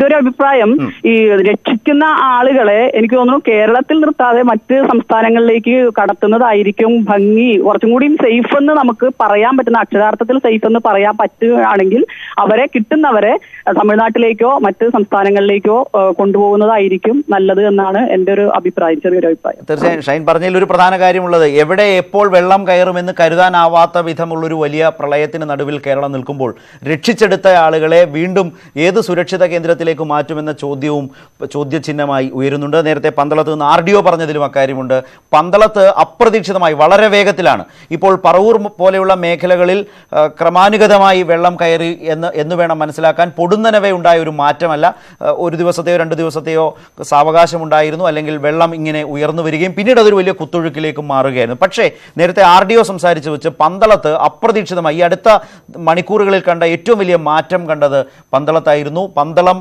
ഒരു അഭിപ്രായം, ഈ രക്ഷിക്കുന്ന ആളുകളെ എനിക്ക് തോന്നുന്നു കേരളത്തിൽ നിർത്താതെ മറ്റ് സംസ്ഥാനങ്ങളിലേക്ക് കടത്തുന്നതായിരിക്കും ഭംഗി, കുറച്ചും കൂടി സേഫ് എന്ന് നമുക്ക് പറയാൻ പറ്റുന്ന, അക്ഷരാർത്ഥത്തിൽ സേഫ് എന്ന് പറയാൻ പറ്റുകയാണെങ്കിൽ കിട്ടുന്നവരെ തമിഴ്നാട്ടിലേക്കോ മറ്റ് സംസ്ഥാനങ്ങളിലേക്കോ കൊണ്ടുപോകുന്നതായിരിക്കും നല്ലത് എന്നാണ് എന്റെ ഒരു അഭിപ്രായം, ചെറിയൊരു അഭിപ്രായം. തീർച്ചയായും ഷൈൻ പറഞ്ഞതിൽ ഒരു പ്രധാന കാര്യമുള്ളത്, എവിടെ എപ്പോൾ വെള്ളം കയറുമെന്ന് കരുതാനാവാത്ത വിധമുള്ളൊരു വലിയ പ്രളയത്തിന് നടുവിൽ കേരളം നിൽക്കുമ്പോൾ രക്ഷിച്ചെടുത്ത ആളുകളെ വീണ്ടും ഏത് സുരക്ഷിത കേന്ദ്രത്തിലേക്ക് മാറ്റുമെന്ന ചോദ്യചിഹ്നമായി ഉയരുന്നുണ്ട്. നേരത്തെ പന്തളത്ത് നിന്ന് RDO പറഞ്ഞതിലും അക്കാര്യമുണ്ട്. പന്തളത്ത് അപ്രതീക്ഷിതമായി വളരെ വേഗത്തിലാണ് ഇപ്പോൾ പറവൂർ പോലെയുള്ള മേഖലകളിൽ ക്രമാനുഗതമായി വെള്ളം കയറി എന്ന് വേണം മനസ്സിലാക്കാൻ. പൊടുന്നനവേ ഉണ്ടായ ഒരു മാറ്റമല്ല. ഒരു ദിവസത്തെയോ 2 ദിവസത്തെയോ സാവകാശമുണ്ടായിരുന്നു, അല്ലെങ്കിൽ വെള്ളം ഇങ്ങനെ ഉയർന്നു വരികയും പിന്നീട് അതൊരു വലിയ കുത്തൊഴുക്കിലേക്ക് മാറുകയായിരുന്നു. പക്ഷേ നേരത്തെ RDO സംസാരിച്ചു വെച്ച് പന്തളത്ത് അപ്രതീക്ഷിതമായി ഈ അടുത്ത മണിക്കൂറുകളിൽ കണ്ട ഏറ്റവും വലിയ മാറ്റം കണ്ടത് പന്തളത്തായിരുന്നു. പന്തളം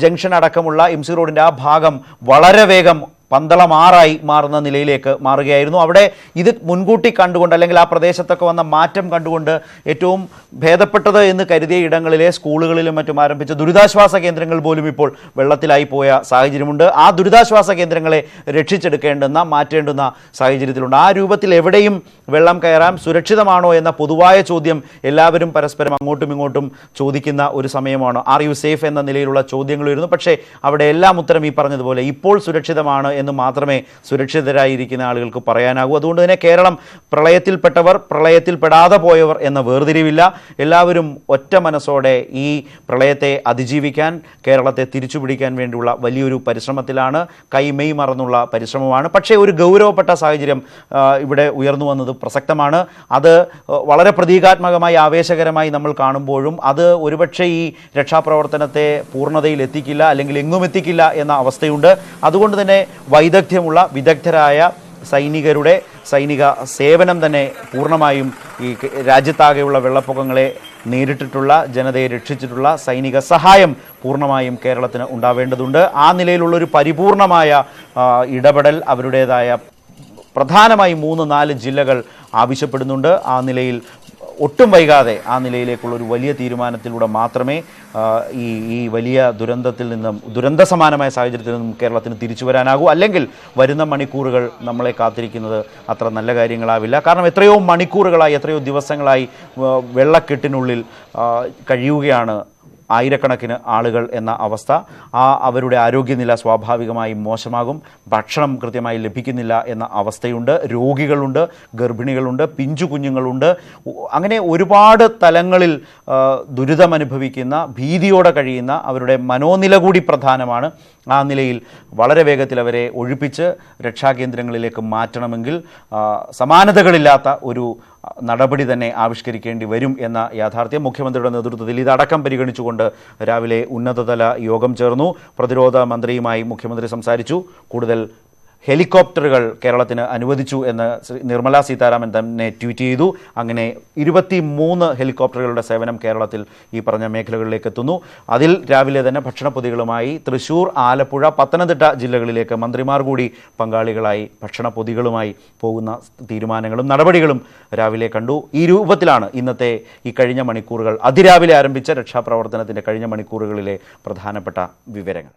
ജംഗ്ഷൻ അടക്കമുള്ള MC റോഡിൻ്റെ ആ ഭാഗം വളരെ വേഗം പന്തളം 6 മാറുന്ന നിലയിലേക്ക് മാറുകയായിരുന്നു. അവിടെ ഇത് മുൻകൂട്ടി കണ്ടുകൊണ്ട്, അല്ലെങ്കിൽ ആ പ്രദേശത്തൊക്കെ വന്ന മാറ്റം കണ്ടുകൊണ്ട് ഏറ്റവും ഭേദപ്പെട്ടത് എന്ന് കരുതിയ ഇടങ്ങളിലെ സ്കൂളുകളിലും മറ്റും ആരംഭിച്ച ദുരിതാശ്വാസ കേന്ദ്രങ്ങൾ പോലും ഇപ്പോൾ വെള്ളത്തിലായി പോയ സാഹചര്യമുണ്ട്. ആ ദുരിതാശ്വാസ കേന്ദ്രങ്ങളെ രക്ഷിച്ചെടുക്കേണ്ടുന്ന, മാറ്റേണ്ടുന്ന സാഹചര്യത്തിലുണ്ട്. ആ രൂപത്തിൽ എവിടെയും വെള്ളം കയറാൻ സുരക്ഷിതമാണോ എന്ന പൊതുവായ ചോദ്യം എല്ലാവരും പരസ്പരം അങ്ങോട്ടും ഇങ്ങോട്ടും ചോദിക്കുന്ന ഒരു സമയമാണ്. ആർ യു സേഫ് എന്ന നിലയിലുള്ള ചോദ്യങ്ങൾ വരുന്നു. പക്ഷേ അവിടെ എല്ലാം ഉത്തരം ഈ പറഞ്ഞതുപോലെ ഇപ്പോൾ സുരക്ഷിതമാണ് എന്ന് മാത്രമേ സുരക്ഷിതരായിരിക്കുന്ന ആളുകൾക്ക് പറയാനാകൂ. അതുകൊണ്ട് തന്നെ കേരളം പ്രളയത്തിൽപ്പെട്ടവർ, പ്രളയത്തിൽപ്പെടാതെ പോയവർ എന്ന വേർതിരിവില്ല. എല്ലാവരും ഒറ്റ മനസ്സോടെ ഈ പ്രളയത്തെ അതിജീവിക്കാൻ, കേരളത്തെ തിരിച്ചുപിടിക്കാൻ വേണ്ടിയുള്ള വലിയൊരു പരിശ്രമത്തിലാണ്. കൈമെയ് മറന്നുള്ള പരിശ്രമമാണ്. പക്ഷേ ഒരു ഗൗരവപ്പെട്ട സാഹചര്യം ഇവിടെ ഉയർന്നു വന്നത് പ്രസക്തമാണ്. അത് വളരെ പ്രതീകാത്മകമായി, ആവേശകരമായി നമ്മൾ കാണുമ്പോഴും അത് ഒരുപക്ഷെ ഈ രക്ഷാപ്രവർത്തനത്തെ പൂർണ്ണതയിൽ എത്തിക്കില്ല, അല്ലെങ്കിൽ എങ്ങും എത്തിക്കില്ല എന്ന അവസ്ഥയുണ്ട്. അതുകൊണ്ട് തന്നെ വൈദഗ്ധ്യമുള്ള വിദഗ്ധരായ സൈനിക സേവനം തന്നെ പൂർണ്ണമായും ഈ രാജ്യത്താകെയുള്ള വെള്ളപ്പൊക്കങ്ങളെ നേരിട്ടിട്ടുള്ള, ജനതയെ രക്ഷിച്ചിട്ടുള്ള സൈനിക സഹായം പൂർണ്ണമായും കേരളത്തിന് ഉണ്ടാവേണ്ടതുണ്ട്. ആ നിലയിലുള്ളൊരു പരിപൂർണമായ ഇടപെടൽ അവരുടേതായ പ്രധാനമായും 3-4 ജില്ലകൾ ആവശ്യപ്പെടുന്നുണ്ട്. ആ നിലയിൽ ഒട്ടും വൈകാതെ ആ നിലയിലേക്കുള്ള ഒരു വലിയ തീരുമാനത്തിലൂടെ മാത്രമേ ഈ വലിയ ദുരന്തത്തിൽ നിന്നും, ദുരന്ത സമാനമായ സാഹചര്യത്തിൽ നിന്നും കേരളത്തിന് തിരിച്ചു വരാനാകൂ. അല്ലെങ്കിൽ വരുന്ന മണിക്കൂറുകൾ നമ്മളെ കാത്തിരിക്കുന്നത് അത്ര നല്ല കാര്യങ്ങളാവില്ല. കാരണം എത്രയോ മണിക്കൂറുകളായി, എത്രയോ ദിവസങ്ങളായി വെള്ളക്കെട്ടിനുള്ളിൽ കഴിയുകയാണ് ആയിരക്കണക്കിന് ആളുകൾ എന്ന അവസ്ഥ. അവരുടെ ആരോഗ്യനില സ്വാഭാവികമായും മോശമാകും. ഭക്ഷണം കൃത്യമായി ലഭിക്കുന്നില്ല എന്ന അവസ്ഥയുണ്ട്. രോഗികളുണ്ട്, ഗർഭിണികളുണ്ട്, പിഞ്ചു കുഞ്ഞുങ്ങളുണ്ട്. അങ്ങനെ ഒരുപാട് തലങ്ങളിൽ ദുരിതമനുഭവിക്കുന്ന, ഭീതിയോടെ കഴിയുന്ന അവരുടെ മനോനില കൂടി പ്രധാനമാണ്. ആ നിലയിൽ വളരെ വേഗത്തിൽ അവരെ ഒഴിപ്പിച്ച് രക്ഷാകേന്ദ്രങ്ങളിലേക്ക് മാറ്റണമെങ്കിൽ സമാനതകളില്ലാത്ത ഒരു നടപടി തന്നെ ആവിഷ്കരിക്കേണ്ടി വരും എന്ന യാഥാർത്ഥ്യം. മുഖ്യമന്ത്രിയുടെ നേതൃത്വത്തിൽ ഇതടക്കം പരിഗണിച്ചുകൊണ്ട് രാവിലെ ഉന്നതതല യോഗം ചേർന്നു. പ്രതിരോധ മന്ത്രിയുമായി മുഖ്യമന്ത്രി സംസാരിച്ചു. കൂടുതൽ ഹെലികോപ്റ്ററുകൾ കേരളത്തിന് അനുവദിച്ചു എന്ന് നിർമ്മലാ സീതാരാമൻ തന്നെ ട്വീറ്റ് ചെയ്തു. അങ്ങനെ 23 ഹെലികോപ്റ്ററുകളുടെ സേവനം കേരളത്തിൽ ഈ പറഞ്ഞ മേഖലകളിലേക്ക് എത്തുന്നു. അതിൽ രാവിലെ തന്നെ ഭക്ഷണപ്പൊതികളുമായി തൃശൂർ, ആലപ്പുഴ, പത്തനംതിട്ട ജില്ലകളിലേക്ക് മന്ത്രിമാർ കൂടി പങ്കാളികളായി ഭക്ഷണപ്പൊതികളുമായി പോകുന്ന തീരുമാനങ്ങളും നടപടികളും രാവിലെ കണ്ടു. ഈ രൂപത്തിലാണ് ഇന്നത്തെ ഈ കഴിഞ്ഞ മണിക്കൂറുകൾ, അതിരാവിലെ ആരംഭിച്ച രക്ഷാപ്രവർത്തനത്തിൻ്റെ കഴിഞ്ഞ മണിക്കൂറുകളിലെ പ്രധാനപ്പെട്ട വിവരങ്ങൾ.